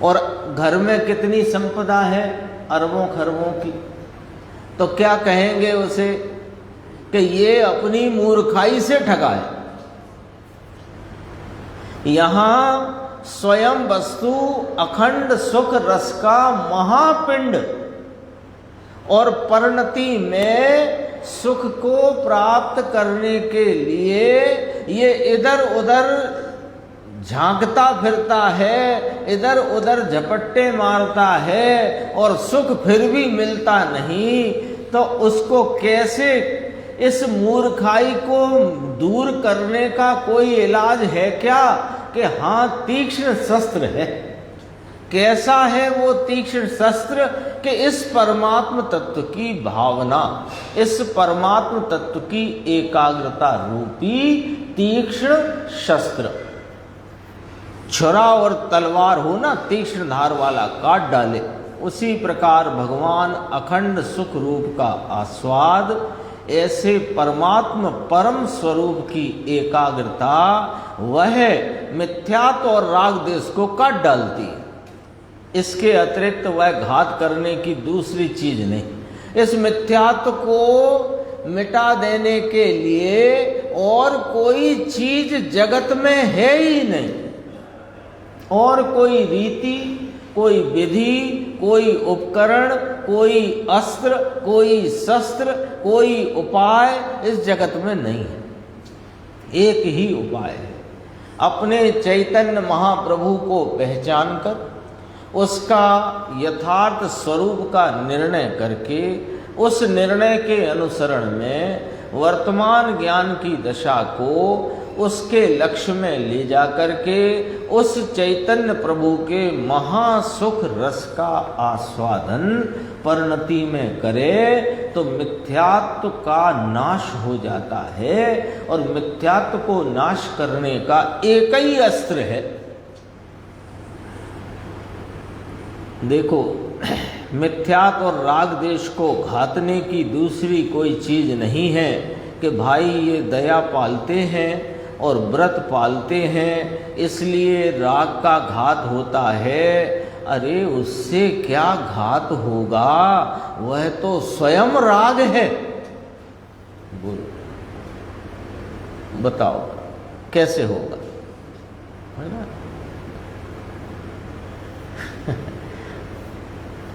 और घर में कितनी संपदा है, अरबों खरबों की। तो क्या कहेंगे उसे कि ये अपनी मूर्खाई से ठगा है। यहां स्वयं वस्तु अखंड सुख रस का महापिंड, और परिणति में सुख को प्राप्त करने के लिए ये इधर उधर झांकता फिरता है, इधर उधर झपट्टे मारता है, और सुख फिर भी मिलता नहीं। तो उसको कैसे, इस मूर्खाई को दूर करने का कोई इलाज है क्या? कि हाँ, तीक्ष्ण शस्त्र है। कैसा है वो तीक्ष्ण शस्त्र कि इस परमात्म तत्व की भावना, इस परमात्म तत्व की एकाग्रता रूपी तीक्ष्ण शस्त्र। छुरा और तलवार हो ना, तीक्ष्ण धार वाला, काट डाले, उसी प्रकार भगवान अखंड सुख रूप का आस्वाद, ऐसे परमात्म परम स्वरूप की एकाग्रता वह मिथ्यात्व और राग देश को काट डालती है। इसके अतिरिक्त वह घात करने की दूसरी चीज नहीं। इस मिथ्यात्व को मिटा देने के लिए और कोई चीज जगत में है ही नहीं, और कोई रीति, कोई विधि, कोई उपकरण, कोई अस्त्र, कोई शस्त्र, कोई उपाय इस जगत में नहीं है। एक ही उपाय है, अपने चैतन्य महाप्रभु को पहचान कर उसका यथार्थ स्वरूप का निर्णय करके, उस निर्णय के अनुसरण में वर्तमान ज्ञान की दशा को उसके लक्ष्य में ले जा करके उस चैतन्य प्रभु के महासुख रस का आस्वादन परिणति में करे, तो मिथ्यात्व का नाश हो जाता है। और मिथ्यात्व को नाश करने का एक ही अस्त्र है। देखो, मिथ्यात्व और राग देश को घातने की दूसरी कोई चीज नहीं है कि भाई ये दया पालते हैं और व्रत पालते हैं इसलिए राग का घात होता है। अरे उससे क्या घात होगा, वह तो स्वयं राग है। बोलो, बताओ कैसे होगा, है ना?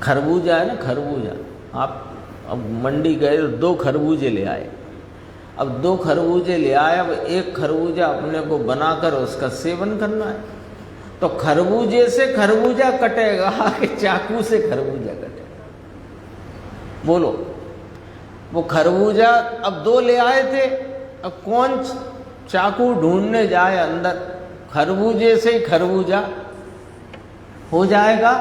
खरबूजा है ना, खरबूजा, आप अब मंडी गए तो 2 खरबूजे ले आए। अब 2 खरबूजे ले आए, अब एक खरबूजा अपने को बनाकर उसका सेवन करना है। तो खरबूजे से खरबूजा कटेगा कि चाकू से खरबूजा कटेगा? बोलो। वो खरबूजा अब 2 ले आए थे, अब कौन चाकू ढूंढने जाए अंदर? खरबूजे से ही खरबूजा हो जाएगा।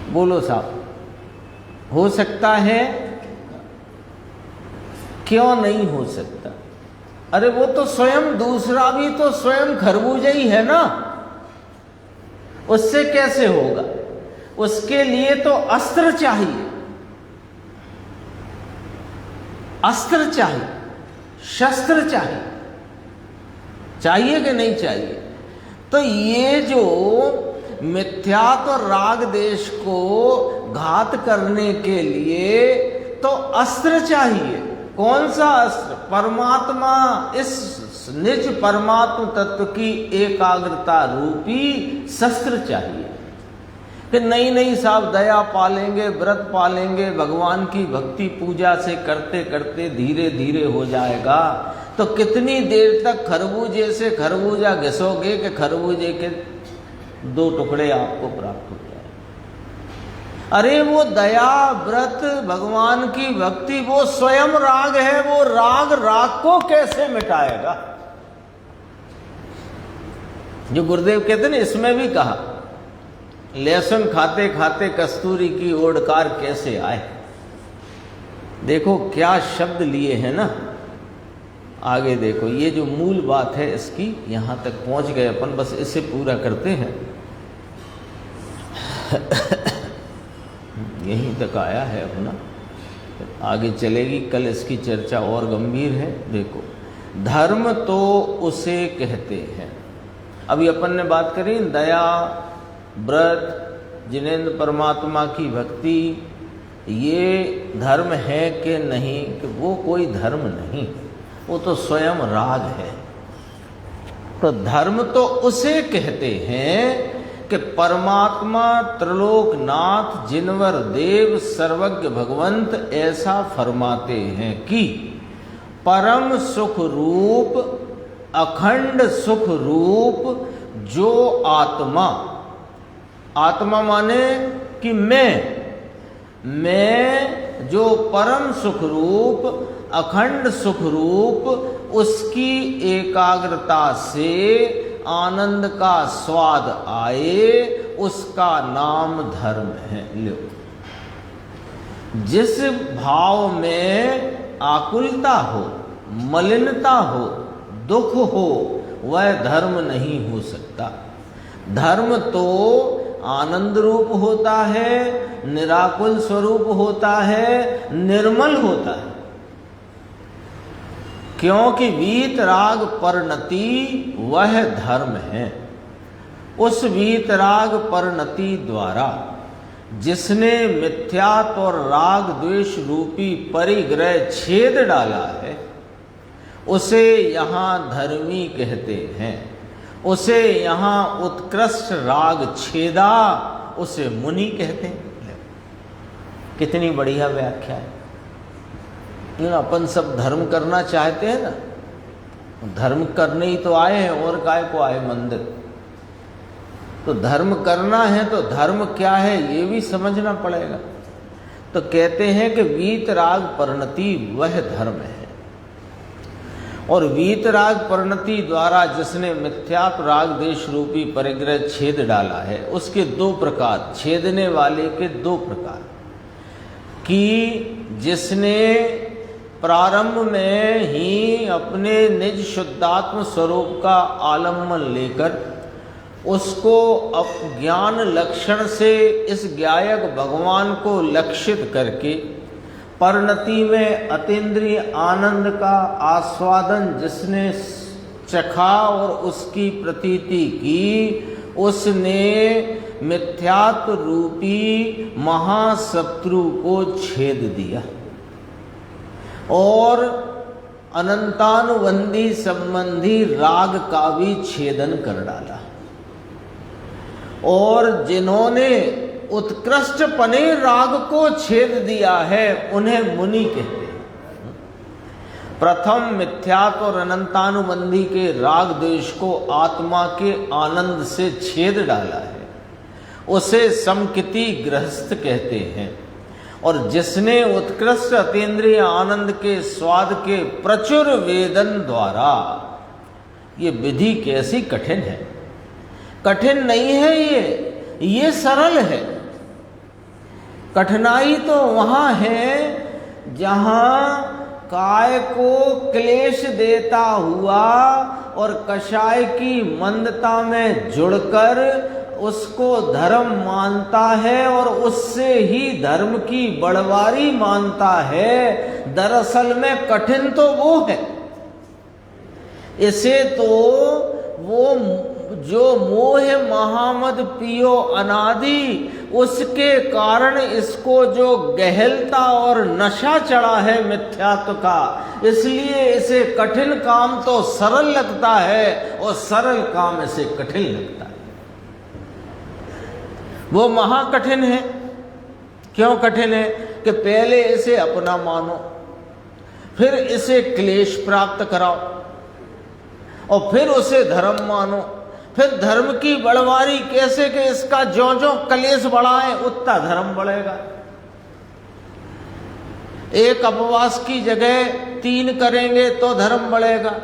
बोलो साहब, हो सकता है? क्यों नहीं हो सकता? अरे वो तो स्वयं, दूसरा भी तो स्वयं खरबूजा ही है ना, उससे कैसे होगा? उसके लिए तो अस्त्र चाहिए, अस्त्र चाहिए, शस्त्र चाहिए, चाहिए कि नहीं चाहिए? तो ये जो मिथ्यात्व और राग देश को घात करने के लिए तो अस्त्र चाहिए। कौन सा अस्त्र? परमात्मा, इस निज परमात्म तत्व की एकाग्रता रूपी शस्त्र चाहिए। कि नहीं साहब, दया पालेंगे, व्रत पालेंगे, भगवान की भक्ति पूजा से करते करते धीरे धीरे हो जाएगा। तो कितनी देर तक खरबूजे से खरबूजा घिसोगे कि खरबूजे के 2 टुकड़े आपको प्राप्त हो जाए? अरे वो दया, व्रत, भगवान की भक्ति, वो स्वयं राग है। वो राग को कैसे मिटाएगा? जो गुरुदेव कहते हैं ना, इसमें भी कहा, लहसुन खाते खाते कस्तूरी की ओडकार कैसे आए। देखो क्या शब्द लिए हैं ना। आगे देखो, ये जो मूल बात है इसकी, यहां तक पहुंच गए अपन, बस इसे पूरा करते हैं। यहीं तक आया है अपना, आगे चलेगी, कल इसकी चर्चा और गंभीर है। देखो, धर्म तो उसे कहते हैं। अभी अपन ने बात करी दया, व्रत, जिनेंद्र परमात्मा की भक्ति, ये धर्म है कि नहीं? कि वो कोई धर्म नहीं, वो तो स्वयं राग है। तो धर्म तो उसे कहते हैं कि परमात्मा त्रिलोकनाथ जिनवर देव सर्वज्ञ भगवंत ऐसा फरमाते हैं कि परम सुख रूप, अखंड सुख रूप जो आत्मा, आत्मा माने कि मैं जो परम सुख रूप, अखंड सुख रूप, उसकी एकाग्रता से आनंद का स्वाद आए, उसका नाम धर्म है। लो, जिस भाव में आकुलता हो, मलिनता हो, दुख हो, वह धर्म नहीं हो सकता। धर्म तो आनंद रूप होता है, निराकुल स्वरूप होता है, निर्मल होता है। क्योंकि वीतराग परिणति वह धर्म है। उस वीतराग परिणति द्वारा जिसने मिथ्यात्व और राग द्वेष रूपी परिग्रह छेद डाला है, उसे यहाँ धर्मी कहते हैं। उसे यहाँ उत्कृष्ट राग छेदा, उसे मुनि कहते हैं। कितनी बढ़िया व्याख्या है। अपन सब धर्म करना चाहते हैं ना, धर्म करने ही तो आए हैं, और काय को आए मंदिर। तो धर्म करना है तो धर्म क्या है ये भी समझना पड़ेगा। तो कहते हैं कि वीतराग परिणति वह धर्म है। और वीतराग परिणति द्वारा जिसने मिथ्यात्व राग देश रूपी परिग्रह छेद डाला है, उसके दो प्रकार, छेदने वाले के दो प्रकार, कि जिसने प्रारंभ में ही अपने निज शुद्धात्म स्वरूप का आलम्बन लेकर उसको ज्ञान लक्षण से इस ज्ञायक भगवान को लक्षित करके परिणति में अतीन्द्रिय आनंद का आस्वादन जिसने चखा और उसकी प्रतीति की, उसने मिथ्यात्व रूपी महाशत्रु को छेद दिया और अनंतानुबंधी संबंधी राग का भी छेदन कर डाला। और जिन्होंने उत्कृष्ट पने राग को छेद दिया है, उन्हें मुनि कहते हैं। प्रथम मिथ्यात्व और अनंतानुबंधी के राग द्वेष को आत्मा के आनंद से छेद डाला है, उसे समकिति गृहस्थ कहते हैं। और जिसने उत्कृष्ट अतीन्द्रिय आनंद के स्वाद के प्रचुर वेदन द्वारा, ये विधि कैसी कठिन है, कठिन नहीं है ये सरल है। कठिनाई तो वहाँ है जहाँ काय को क्लेश देता हुआ और कषाय की मंदता में जुड़कर उसको धर्म मानता है और उससे ही धर्म की बढ़वारी मानता है। दरअसल में कठिन तो वो है। इसे तो वो जो मोह महामद पियो अनादि, उसके कारण इसको जो गहलता और नशा चढ़ा है मिथ्यात्व का, इसलिए इसे कठिन काम तो सरल लगता है और सरल काम इसे कठिन लगता है। वो महाकठिन है। क्यों कठिन है? कि पहले इसे अपना मानो, फिर इसे क्लेश प्राप्त कराओ, और फिर उसे धर्म मानो, फिर धर्म की बढ़वारी कैसे कि इसका ज्यों ज्यों क्लेश बढ़ाए उतना धर्म बढ़ेगा। एक उपवास की जगह 3 करेंगे तो धर्म बढ़ेगा,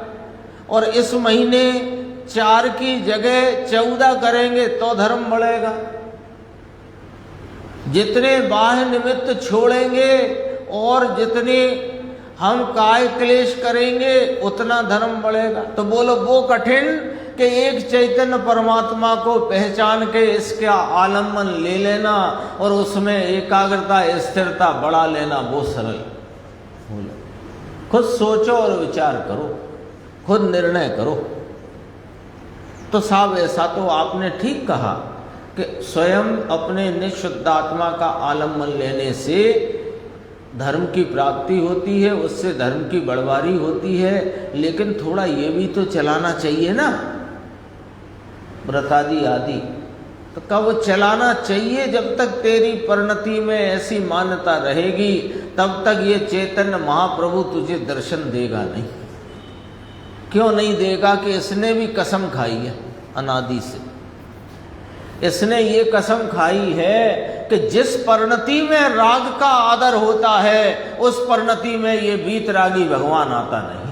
और इस महीने 4 की जगह 14 करेंगे तो धर्म बढ़ेगा। जितने बाह्य निमित्त छोड़ेंगे और जितने हम काय क्लेश करेंगे उतना धर्म बढ़ेगा। तो बोलो वो कठिन कि एक चैतन्य परमात्मा को पहचान के इसका आलम्बन ले लेना और उसमें एकाग्रता स्थिरता बढ़ा लेना, वो सरल। बोलो, खुद सोचो और विचार करो, खुद निर्णय करो। तो साहब ऐसा तो आपने ठीक कहा कि स्वयं अपने निःशुद्धात्मा का आलम्बन लेने से धर्म की प्राप्ति होती है, उससे धर्म की बढ़वारी होती है, लेकिन थोड़ा ये भी तो चलाना चाहिए ना, व्रतादि आदि। तो कब चलाना चाहिए? जब तक तेरी परिणति में ऐसी मान्यता रहेगी तब तक ये चैतन्य महाप्रभु तुझे दर्शन देगा नहीं। क्यों नहीं देगा? कि इसने भी कसम खाई है अनादि से। इसने ये कसम खाई है कि जिस परिणति में राग का आदर होता है, उस परिणति में ये वीतरागी भगवान आता नहीं।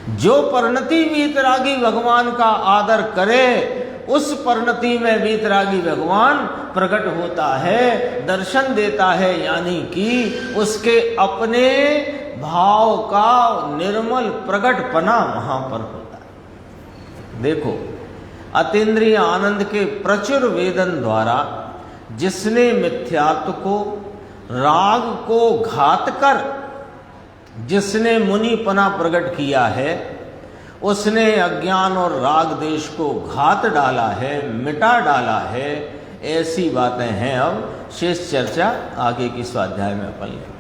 जो परिणति वीतरागी भगवान का आदर करे उस परिणति में वीतरागी भगवान प्रकट होता है, दर्शन देता है, यानी कि उसके अपने भाव का निर्मल प्रकटपना वहां पर होता है। देखो, अतीन्द्रिय आनंद के प्रचुर वेदन द्वारा जिसने मिथ्यात्व को, राग को घात कर जिसने मुनिपना प्रकट किया है, उसने अज्ञान और राग देश को घात डाला है, मिटा डाला है। ऐसी बातें हैं। अब शेष चर्चा आगे की स्वाध्याय में अपन लेंगे।